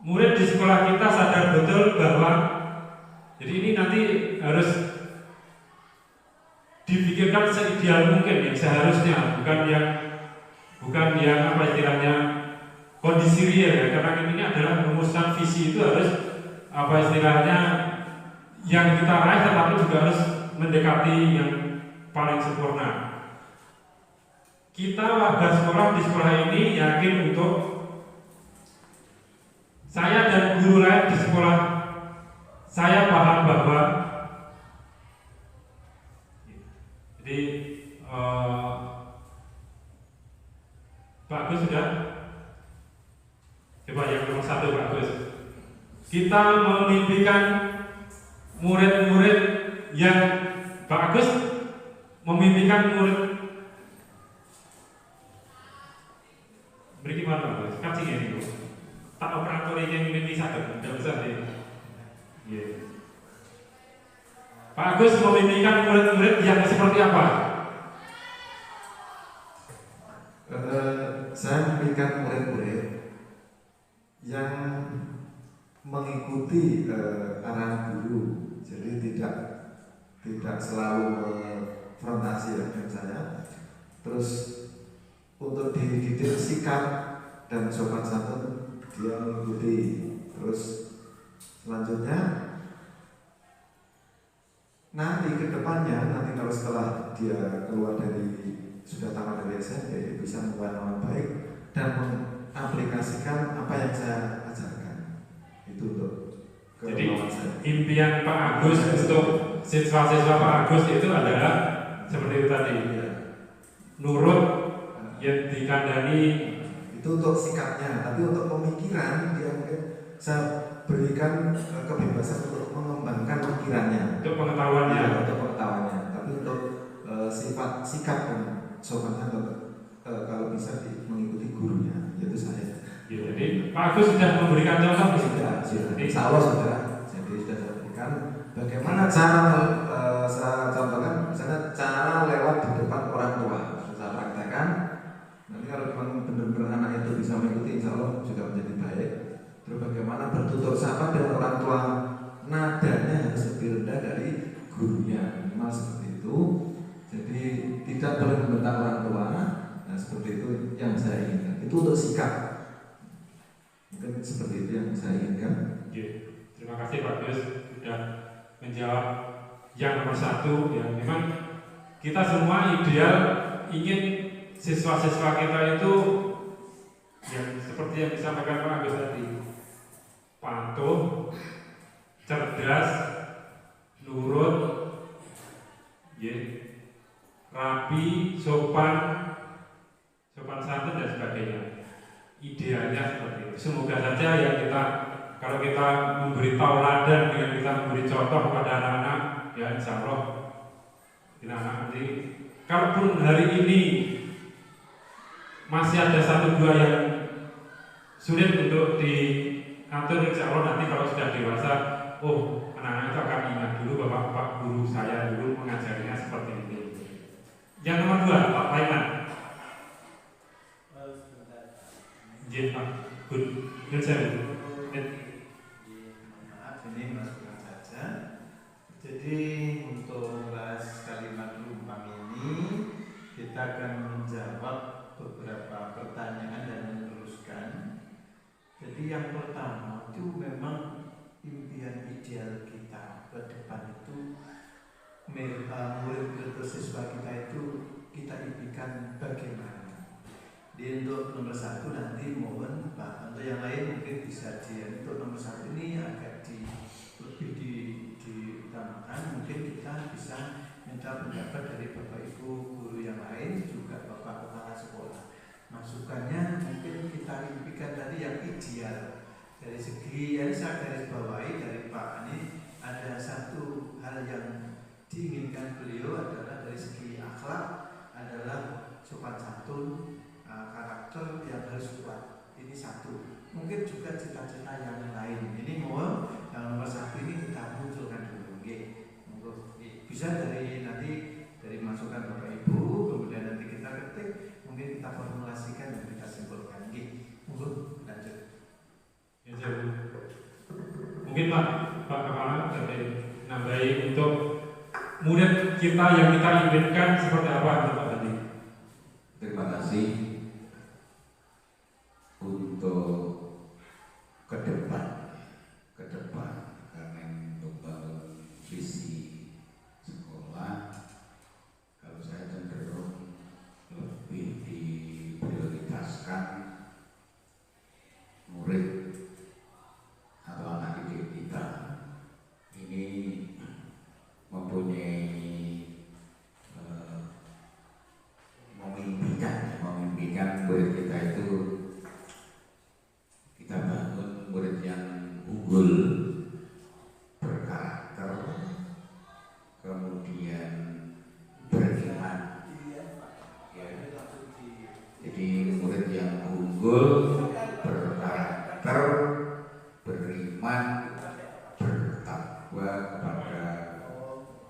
Murid di sekolah kita sadar betul bahwa jadi ini nanti harus dipikirkan seideal mungkin yang seharusnya, bukan yang apa istilahnya kondisi real ya, karena ini adalah rumusan visi itu harus apa istilahnya yang kita raih, tetapi juga harus mendekati yang paling sempurna. Kita warga sekolah di sekolah ini yakin untuk saya dan guru lain di sekolah saya paham bahwa jadi Pak Agus sudah coba yang nomor 1 Pak Agus. Kita memimpikan murid-murid yang Pak Agus memimpikan murid beri gimana Pak Agus? Kacing ini Bu. Tak operator yang mimpi sakit, tidak usah deh. Yeah. Pak Agus memimpikan murid-murid yang seperti apa? Saya memimpikan murid-murid yang mengikuti arahan guru, jadi tidak selalu konfrontasi dengan saya. Terus untuk dididik sikap dan sopan santun dia mengikuti. Terus selanjutnya nanti ke depannya, nanti kalau setelah dia keluar dari sudah tamat dari SMP, bisa membuat nama baik dan mengaplikasikan apa yang saya ajarkan. Itu untuk jadi impian Pak Agus untuk siswa-siswa Pak Agus itu adalah seperti itu tadi, nurut yang dikandani. Itu untuk sikapnya, tapi untuk pemikiran dia mungkin saya berikan kebebasan untuk mengembangkan pikirannya, untuk pengetahuannya, tapi untuk sifat sikap dan sopan santun kalau bisa mengikuti gurunya, yaitu saya. Ya, jadi Pak Agus sudah memberikan contoh sudah. Insya Allah sudah. Jadi sudah saya berikan bagaimana cara saya contohkan, misalnya cara lewat di depan orang tua, saya praktekkan. Nanti kalau memang benar-benar anak itu bisa mengikuti, insya Allah juga menjadi baik. Terus bagaimana bertutur sapa dengan orang tua, nadanya harus lebih rendah dari gurunya, minimal seperti itu. Jadi tidak boleh membentak orang tua. Nah seperti itu yang saya inginkan. Itu untuk sikap. Mungkin seperti itu yang saya inginkan. Terima kasih Pak Gus sudah menjawab yang nomor 1. Ya, memang kita semua ideal ingin siswa-siswa kita itu yang seperti yang disampaikan Pak Agus tadi, patuh, cerdas, nurut, rapi, sopan santun dan sebagainya. Idealnya seperti itu. Semoga saja ya kalau kita memberi tauladan dengan kita memberi contoh kepada anak-anak, ya insya Allah kita anak nanti, kalaupun hari ini masih ada 1-2 yang sulit untuk diatur, insya Allah nanti kalau sudah dewasa, anak-anak itu akan ingat dulu bapak guru saya dulu mengajarinya seperti ini. Yang nomor 2, Pak Paiman. Good saya. Maaf, ini masukan saja. Jadi untuk membahas kalimat rumpang ini, kita akan menjawab beberapa pertanyaan dan meneruskan. Jadi yang pertama itu memang impian ideal kita ke depan itu murid-murid siswa kita itu kita impikan bagaimana. Di untuk nomor 1 nanti mohon Pak, untuk yang lain mungkin bisa untuk nomor 1 ini agak lebih diutamakan. Mungkin kita bisa minta pendapat dari Bapak Ibu guru yang lain, juga Bapak Kepala Sekolah. Masukannya mungkin kita impikan tadi yang ideal dari segi yang saya garis bawahi dari Pak Ani, ada satu hal yang diinginkan beliau adalah dari segi akhlak adalah sopan santun, karakter yang harus kuat. Ini satu. Mungkin juga cita-cita yang lain. Ini mohon yang nomor 1 ini kita munculkan dulu. Bisa dari nanti dari masukan Bapak Ibu, kemudian nanti kita ketik, mungkin kita formulasikan dan kita simpulkan. Monggo lanjut. Ya, mungkin Pak Kepala dari nambahi untuk murid kita yang kita inginkan seperti apa Pak tadi? Terima kasih. Untuk ke depan karena membangun visi sekolah, kalau saya cenderung lebih diprioritaskan murid atau anak didik kita ini mempunyai memimpikan murid kita itu kita bangun murid yang unggul, berkarakter, kemudian beriman. Ya. Jadi murid yang unggul, berkarakter, beriman, bertakwa kepada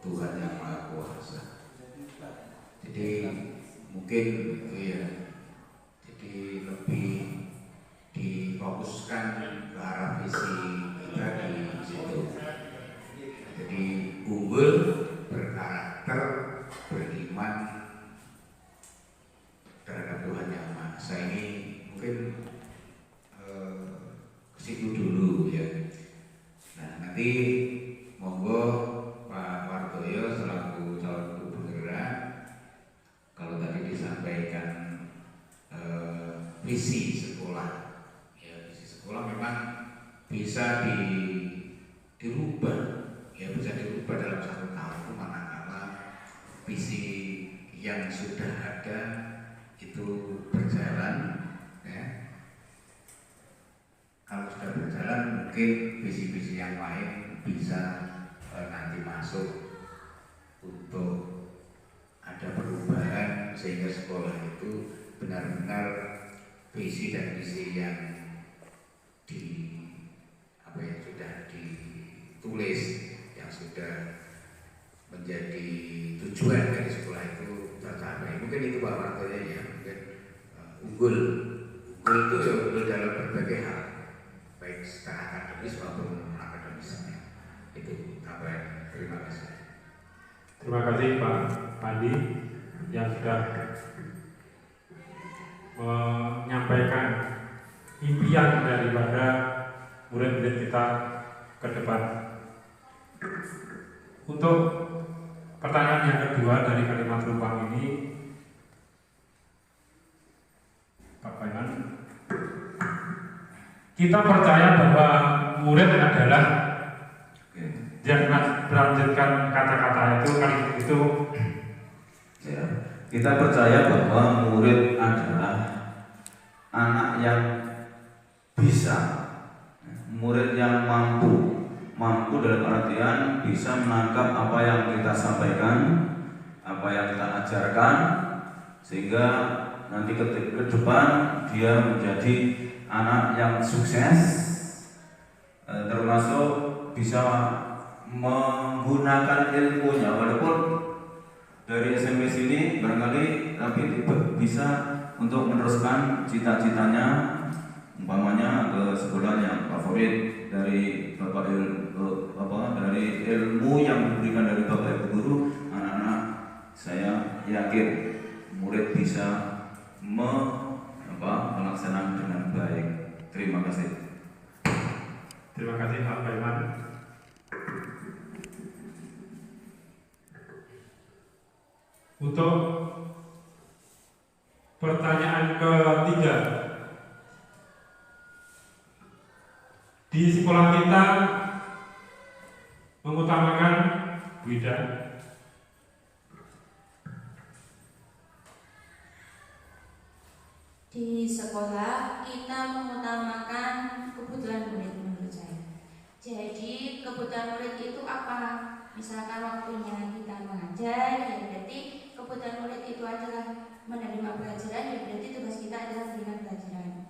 Tuhan yang Maha Kuasa. Jadi mungkin itu ya. Jadi lebih difokuskan ke arah visi kita di situ. Jadi unggul, berkarakter, beriman terhadap Tuhan yang Maha Esa. Ini mungkin ke situ dulu ya. Nah nanti monggo Pak Wardoyo selaku calon guru penggerak, kalau tadi disampaikan visi sekolah, ya visi sekolah memang bisa dirubah, ya bisa dirubah dalam 1 tahun itu, manakala visi yang sudah ada itu berjalan, ya. Kalau sudah berjalan mungkin visi-visi yang lain bisa nanti masuk untuk ada perubahan sehingga sekolah itu benar-benar visi dan misi yang sudah ditulis, yang sudah menjadi tujuan dari sekolah itu tercapai. Mungkin itu Pak Wartonya ya, mungkin unggul itu ya unggul dalam berbagai hal, baik secara akademis maupun akademisnya. Itu tambahan. Terima kasih. Terima kasih Pak Pandi yang sudah menyampaikan impian daripada murid-murid kita ke depan. Untuk pertanyaan yang kedua dari kalimat Lumpang ini, Pak Paiman, kita percaya bahwa murid adalah, jangan melanjutkan kata-kata itu ya, kita percaya bahwa murid adalah anak yang bisa, murid yang mampu dalam artian bisa menangkap apa yang kita sampaikan, apa yang kita ajarkan, sehingga nanti ke depan dia menjadi anak yang sukses, termasuk bisa menggunakan ilmunya, walaupun dari SMP sini barangkali tapi bisa untuk meneruskan cita-citanya, umpamanya ke sekolah yang favorit dari dari ilmu yang diberikan dari Bapak Ibu guru. Anak-anak saya yakin murid bisa melaksanakan dengan baik. Terima kasih. Terima kasih Pak Paiman. Untuk pertanyaan ketiga, di sekolah kita mengutamakan Bu Ida. Di sekolah kita mengutamakan kebutuhan murid menurut saya. Jadi kebutuhan murid itu apa? Misalkan waktunya kita mengajar, ya berarti kebutuhan murid itu adalah menerima pelajaran, ya berarti tugas kita adalah memberikan pelajaran.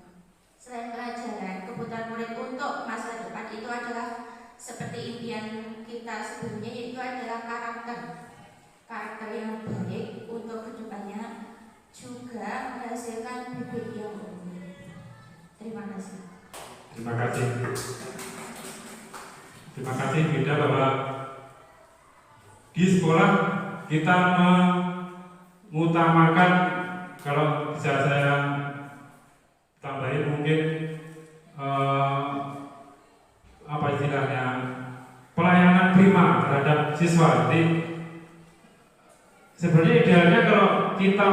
Selain pelajaran, kebutuhan murid untuk masa depan itu adalah seperti impian kita sebelumnya, yaitu adalah karakter yang baik untuk kedepannya, juga menghasilkan bibit yang unggul. Terima kasih. Terima kasih. Terima kasih Bunda bahwa di sekolah kita mengutamakan, kalau bisa saya tambahin mungkin apa istilahnya, pelayanan prima terhadap siswa. Jadi sebenarnya idealnya kalau kita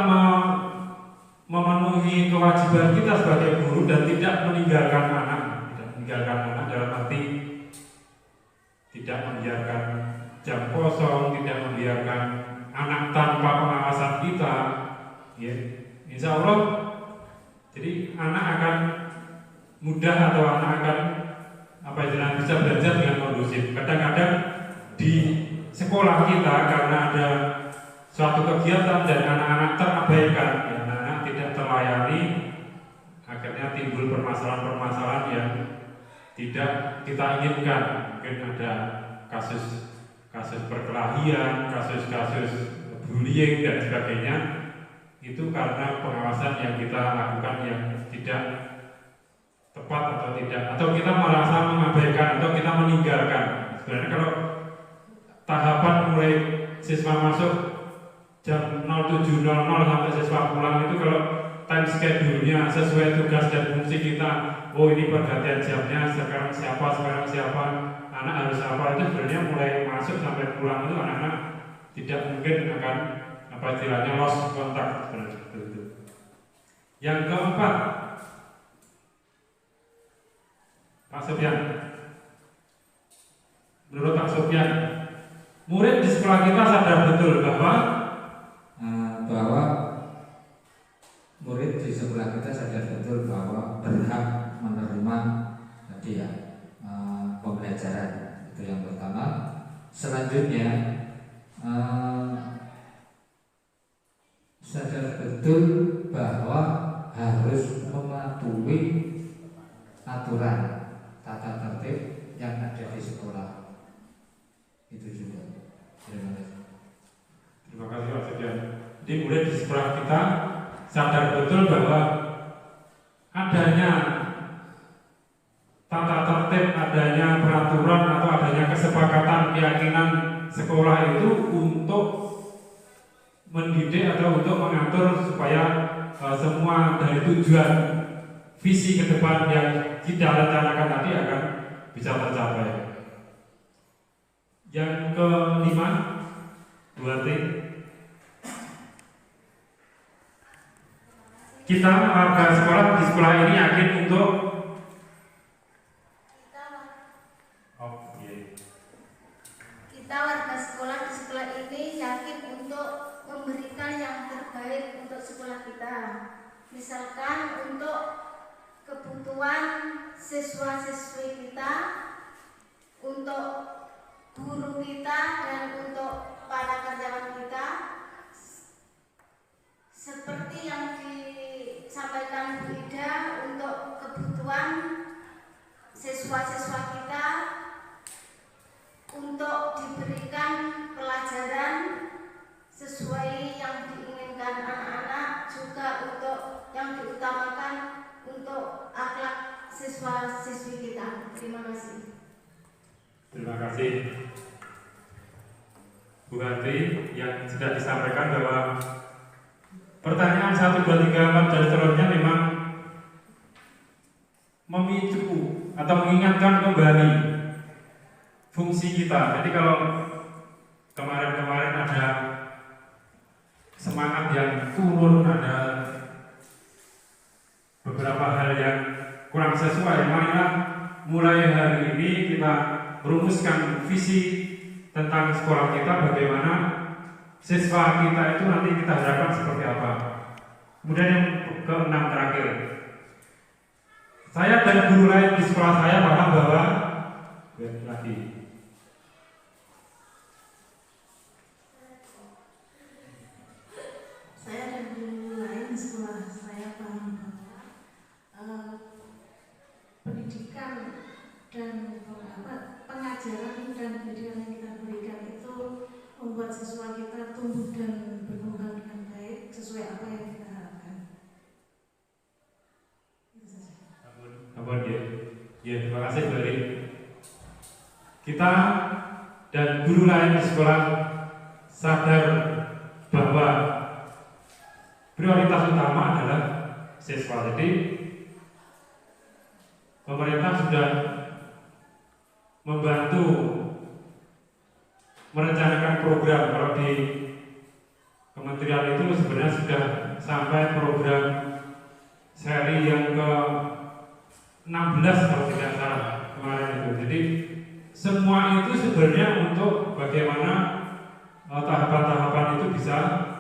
memenuhi kewajiban kita sebagai guru dan tidak meninggalkan anak dalam arti tidak membiarkan jam kosong, tidak membiarkan anak tanpa pengawasan kita, ya, insya Allah, jadi anak akan mudah atau anak akan bisa belajar dengan kondusif. Kadang-kadang di sekolah kita karena ada suatu kegiatan dan anak-anak terabaikan, ya, anak-anak tidak terlayani, akhirnya timbul permasalahan-permasalahan yang tidak kita inginkan. Mungkin ada kasus perkelahian, kasus bullying dan sebagainya. Itu karena pengawasan yang kita lakukan yang tidak tepat atau kita merasa mengabaikan atau kita meninggalkan. Sebenarnya kalau tahapan mulai siswa masuk jam 07.00 sampai siswa pulang itu, kalau time schedule-nya sesuai tugas dan fungsi kita, oh ini pergantian jamnya, sekarang siapa, anak harus apa, itu sebenarnya mulai masuk sampai pulang itu anak-anak tidak mungkin akan istilahnya lost kontak seperti itu. Yang keempat, Pak Sofyan, menurut Pak Sofyan, murid di sekolah kita sadar betul bahwa murid di sekolah kita sadar betul bahwa berhak menerima tadi ya pembelajaran, itu yang pertama. Selanjutnya sadar betul bahwa harus mematuhi aturan tata tertib yang ada di sekolah. Itu juga. Terima kasih. Terima kasih Pak Sofyan. Jadi murid di sekolah kita sadar betul bahwa adanya tata tertib, adanya peraturan atau adanya kesepakatan keyakinan sekolah itu untuk mendidik atau untuk mengatur supaya semua dari tujuan visi ke depan yang kita rencanakan tadi akan bisa tercapai. Yang kelima, Bu Ati, kita warga sekolah di sekolah ini yakin untuk kita warga sekolah di sekolah ini yakin untuk memberikan yang terbaik untuk sekolah kita. Misalkan untuk kebutuhan siswa-siswi kita, untuk guru kita, dan untuk para karyawan kita, seperti yang disampaikan Bu Ida, untuk kebutuhan siswa-siswa kita, untuk diberikan pelajaran sesuai yang diinginkan anak-anak, juga untuk yang diutamakan untuk akhlak siswa-siswi kita. Terima kasih. Terima kasih Bu Ati yang sudah disampaikan bahwa pertanyaan 1, 2, 3, 4 dan seterusnya memang memicu atau mengingatkan kembali fungsi kita. Jadi kalau kemarin-kemarin ada semangat yang turun, ada beberapa hal yang kurang sesuai, marilah mulai hari ini kita merumuskan visi tentang sekolah kita, bagaimana siswa kita itu nanti kita harapkan seperti apa. Kemudian yang ke-6 terakhir, saya dan guru lain di sekolah saya paham bahwa Saya dan guru lain di sekolah saya paham bahwa pendidikan dan pengajaran dan pendidikan yang kita berikan itu membuat siswa kita tumbuh dan berkembang dengan baik sesuai apa yang kita harapkan. Itu saja. Ampun ya. Ya, terima kasih dari kita dan guru lain di sekolah sadar bahwa prioritas utama adalah siswa. Jadi pemerintah sudah membantu merencanakan program. Kalau di kementerian itu sebenarnya sudah sampai program seri yang ke-16 kalau tidak salah kemarin itu. Jadi semua itu sebenarnya untuk bagaimana tahapan-tahapan itu bisa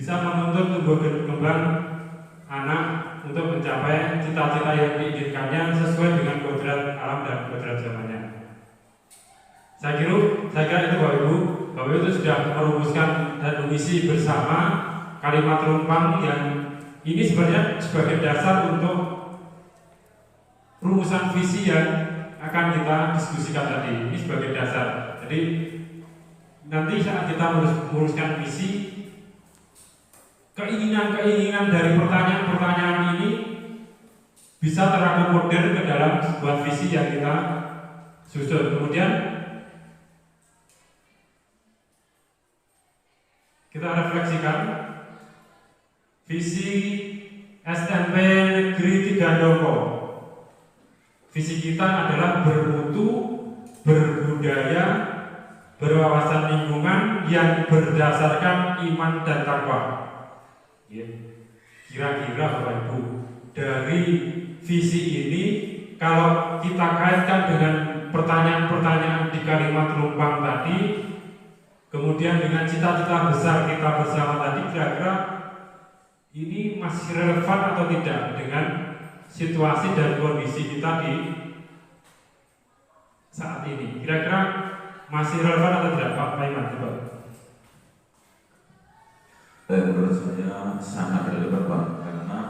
menuntut tumbuh kembang anak untuk mencapai cita-cita yang diinginkannya sesuai dengan kodrat alam dan kodrat zamannya. Saya kira itu Bapak Ibu itu sudah merumuskan dan mengisi bersama kalimat rumpang yang ini sebenarnya sebagai dasar untuk rumusan visi yang akan kita diskusikan tadi. Ini sebagai dasar. Jadi nanti saat kita meruskan visi, keinginan-keinginan dari pertanyaan-pertanyaan ini bisa terakomodir ke dalam sebuah visi yang kita susun. Kemudian kita refleksikan visi SMP Negeri 3 Dongko. Visi kita adalah bermutu, berbudaya, berwawasan lingkungan yang berdasarkan iman dan takwa. Ya. Kira-kira Bapak Ibu, dari visi ini kalau kita kaitkan dengan pertanyaan-pertanyaan di kalimat rumpang tadi, kemudian dengan cita-cita besar kita bersama tadi, kira-kira ini masih relevan atau tidak dengan situasi dan kondisi kita di saat ini? Kira-kira masih relevan atau tidak Pak Iman? Menurut saya sangat relevan Pak, karena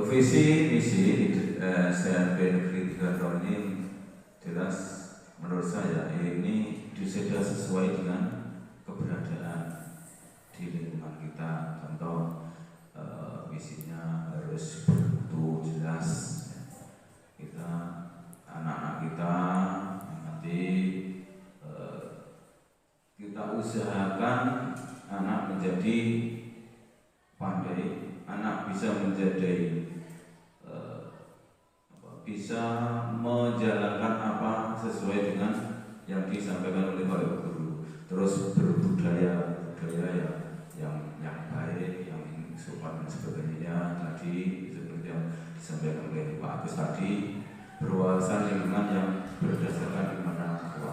visi misi SMP Negeri 3 tahun ini jelas menurut saya ini sudah sesuai dengan keberadaan di lingkungan kita. Contoh visinya harus bermutu jelas, kita anak-anak kita nanti kita usahakan anak menjadi pandai, anak bisa menjadi bisa menjalankan apa sesuai dengan yang disampaikan oleh Bapak Guru. Terus berbudaya yang baik, yang sopan dan sebagainya tadi seperti yang disampaikan oleh Pak Agus tadi, berwawasan lingkungan yang berdasarkan iman dan takwa.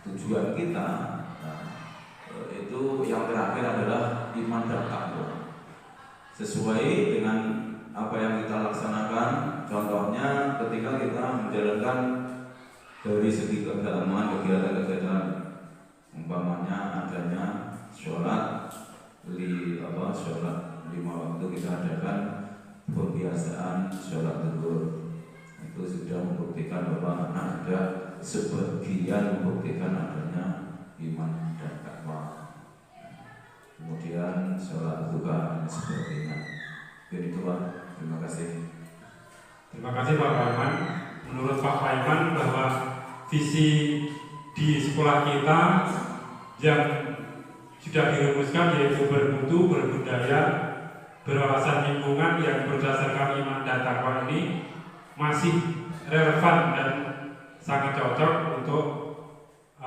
Tujuan kita itu yang terakhir adalah iman dan takwa. Sesuai dengan apa yang kita laksanakan, contohnya ketika kita menjalankan dari segi keagamaan kegiatan-kegiatan, umpamanya adanya sholat sholat 5 waktu kita adakan pembiasaan sholat zuhur, itu sudah membuktikan bahwa ada sebagian membuktikan adanya iman dan takwa. Kemudian sholat duha dan sebagainya. Jadi itu Pak, terima kasih. Terima kasih Pak Paiman. Menurut Pak Paiman bahwa visi di sekolah kita yang sudah dirumuskan yaitu bermutu, berbudaya, berwawasan lingkungan yang berdasarkan iman dan takwa ini masih relevan dan sangat cocok untuk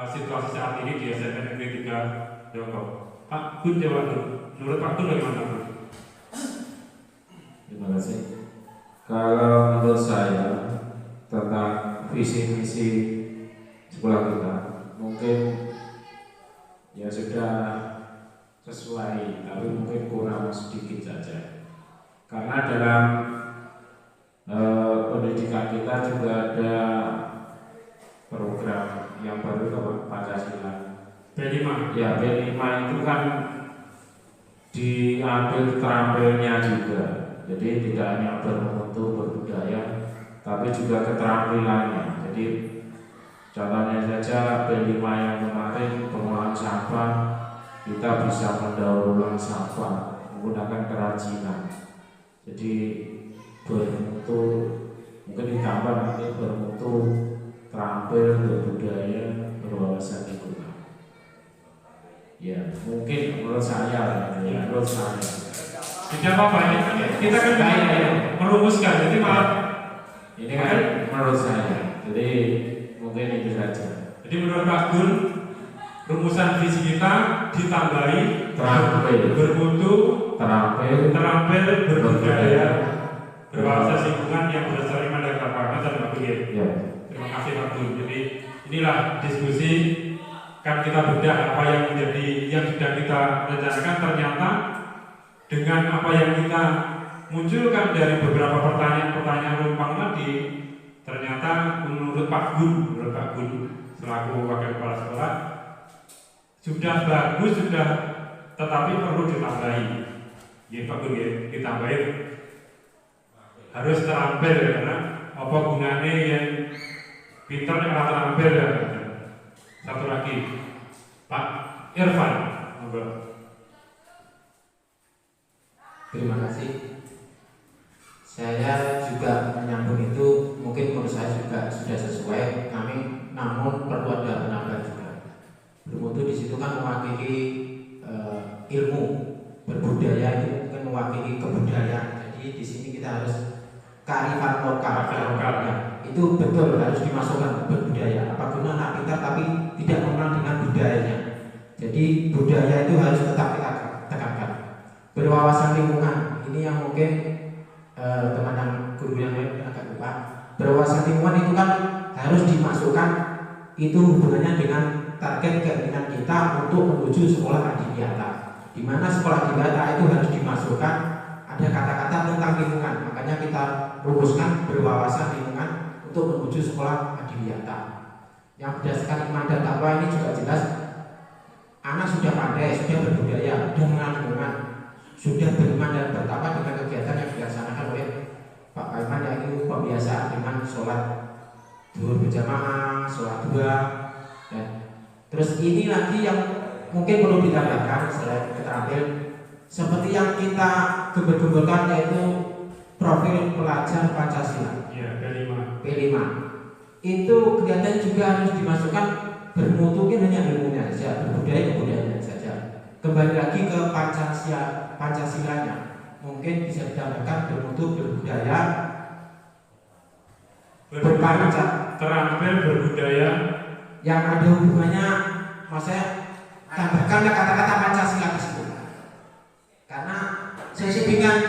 situasi saat ini di SMP Negeri 3 Dongko. Pak Gun jawab dulu. Menurut Pak Gun bagaimana Pak? Terima kasih. Kalau menurut saya tentang visi misi sekolah kita mungkin ya sudah sesuai, tapi mungkin kurang sedikit saja. Karena dalam pendidikan kita juga ada program yang baru apa? Pancasila. B5. Ya B5 itu kan diambil terampilnya juga. Jadi tidak hanya bermutu berbudaya, tapi juga keterampilannya. Jadi contohnya saja B5 yang kemarin pengolahan sampah, kita bisa mendaur ulang sampah menggunakan kerajinan. Jadi bermutu, mungkin ditambah nanti bermutu, terampil, berbudaya, berwawasan lingkungan. Ya mungkin menurut saya, ya menurut saya. Tidak apa-apa ya. Kita kan merumuskan, jadi malah ini kan menurut saya. Jadi mungkin itu saja. Jadi menurut Pak Gun, rumusan visi kita ditambahi terampil, bermutu, terampil, berbudaya, berwawasan lingkungan yang berdasarkan iman dan keagamaan dan Pak Gun. Ya. Terima kasih Pak Gun. Jadi inilah diskusi, kan kita bedah apa yang menjadi yang sudah kita rencanakan, ternyata dengan apa yang kita munculkan dari beberapa pertanyaan rumpang tadi, ternyata menurut Pak Gun selaku wakil kepala sekolah sudah bagus, sudah, tetapi perlu ditambahi. Ya Pak Gun ya, ditambahi harus terampil ya, karena apa gunanya yang pintar yang terampil ya. Satu lagi Pak Irfan. Terima kasih. Saya juga menyambung itu, mungkin menurut saya juga sudah sesuai. Kami namun perlu ada penambahan juga. Bermutu di situ kan mewakili ilmu, berbudaya itu mungkin mewakili kebudayaan. Jadi di sini kita harus kearifan lokal. Ya, itu betul harus dimasukkan berbudaya. Apa guna anak pintar tapi tidak mengenal dengan budayanya. Jadi budaya itu harus tetap kita tekankan. Berwawasan lingkungan ini yang mungkin teman yang guru yang lain agak lupa. Berwawasan lingkungan itu kan harus dimasukkan, itu hubungannya dengan target keinginan kita untuk menuju sekolah adiwiyata. Di mana sekolah adiwiyata itu harus dimasukkan ada kata-kata tentang lingkungan. Makanya kita rumuskan berwawasan lingkungan untuk menuju sekolah adiwiyata. Yang berdasarkan iman dan takwa ini juga jelas. Anak sudah pandai, sudah berbudaya, sudah mengenal lingkungan, sudah beriman dan bertakwa dengan kegiatan yang dilaksanakan oleh Pak Paiman, yaitu pembiasaan dengan sholat zuhur berjamaah, sholat dua, dan terus ini lagi yang mungkin perlu ditambahkan selain keterampilan seperti yang kita gembur-gemburkan, yaitu profil pelajar Pancasila. Ya, P5 itu kegiatan juga harus dimasukkan bermutu, hanya ilmunya saja, berbudaya kebudayaannya saja. Kembali lagi ke Pancasilanya, mungkin bisa ditambahkan bermutu, berbudaya, terampil, berbudaya, yang ada hubungannya. Maksudnya tambahkanlah kata-kata Pancasila di situ. Karena saya bingung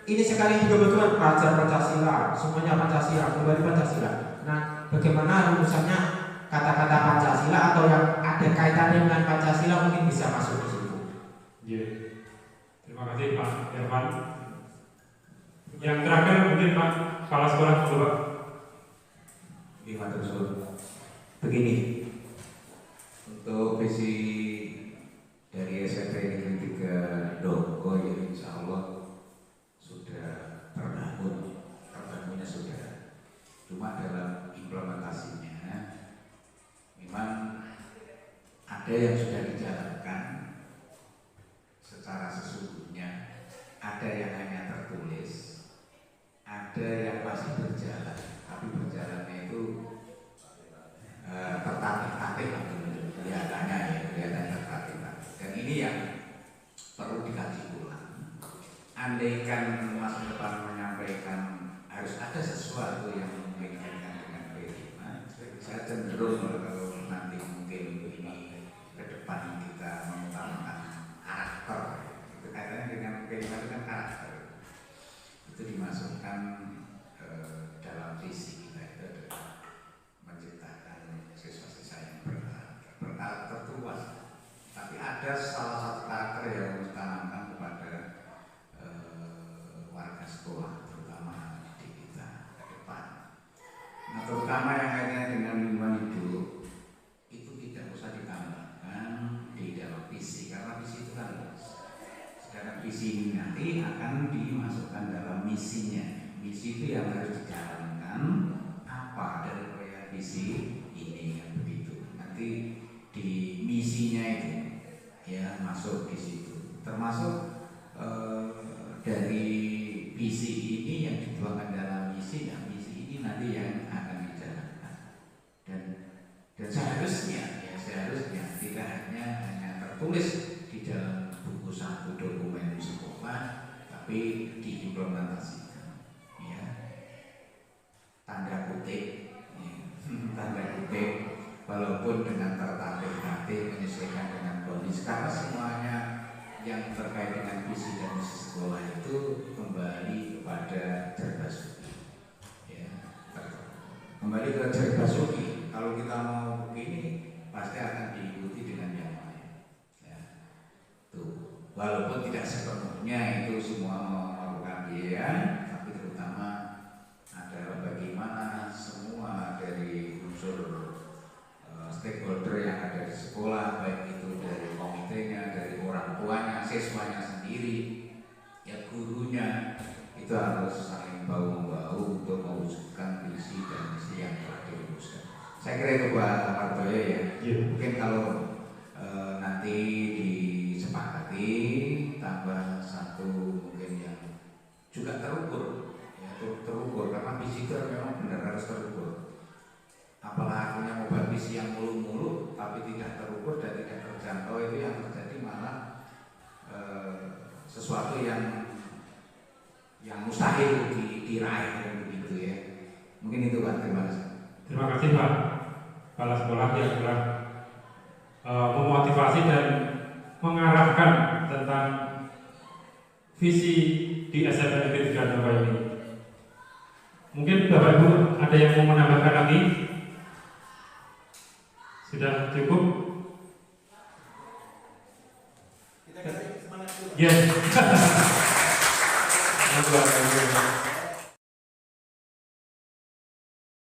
ini sekali juga betul pelajar Pancasila, semuanya Pancasila, kembali Pancasila. Nah, bagaimana rumusannya? Kata-kata Pancasila atau yang ada kaitannya dengan Pancasila mungkin bisa masuk di situ. Yeah. Terima kasih Pak Irfan. Yang terakhir mungkin Pak Kepala Sekolah dulu Pak. Begini, untuk visi dari SMP Negeri 3 Dongko ya insya Allah sudah terbangunnya sudah. Cuma dalam implementasinya memang ada yang sudah dijalankan secara sesungguhnya, ada yang hanya tertulis, ada yang masih berjalan, tapi berjalannya itu tertatih-tatih kelihatannya ya, kelihatannya tertatih-tatih. Dan ini yang perlu dikaji ulang. Andaikan masa depan menyampaikan harus ada sesuatu yang mengaitkan dengan P5, saya cenderung kalau nanti mungkin ini ke depan kita mengutamakan dimasukkan dalam visi kita itu adalah menciptakan siswa-siswa yang berkarakter tertuas. Tapi ada salah satu karakter yang harus ditanamkan kepada warga sekolah, terutama didik kita ke depan. Nah, terutama yang kaitannya dengan lingkungan hidup itu tidak usah ditambahkan di dalam visi, karena visi itu kan luas. Sedangkan visi ini nanti akan dimasukkan dalam misinya. Misi itu yang harus dijalankan apa dari proyek visi ini, yang begitu. Nanti di misinya itu ya masuk di situ, termasuk dari visi ini yang dituangkan dalam misi. Nah, misi ini nanti yang akan dijalankan, dan seharusnya tidak hanya tertulis di dalam buku satu dokumen sekolah, tapi diimplementasikan, ya, tanda kutip, ya. Tanda kutip, walaupun dengan tertatih-tatih menyesuaikan dengan kondisi, karena semuanya yang terkait dengan visi dan misi sekolah itu kembali kepada Cerbasuki, ya, kembali ke Cerbasuki. Kalau kita mau begini pasti akan diikuti dengan yang lain, ya. Tuh, walaupun tidak sepenuhnya itu semua memerlukan biaya, tapi terutama adalah bagaimana semua dari unsur stakeholder yang ada di sekolah, baik itu dari komitenya, dari orang tuanya, siswanya sendiri, ya gurunya, itu harus saling bahu-membahu untuk mewujudkan visi dan misi yang telah dirumuskan. Saya kira itu Pak Martoyo, ya. Mungkin kalau nanti disepakati tambah satu mungkin yang juga terukur, ya, terukur, karena visi itu memang benar harus terukur. Apalah artinya mengubah visi yang mulu-mulu tapi tidak terukur dan tidak terjangkau, itu yang terjadi malah sesuatu yang mustahil diraih, begitu, ya. Mungkin itu Pak, terima kasih. Terima kasih Pak Kepala Sekolah yang telah memotivasi dan mengarahkan tentang visi di SMP Negeri 3 Nova ini. Mungkin Bapak Ibu ada yang mau menambahkan lagi? Sudah cukup? Kita kasih semangat dulu. Yes.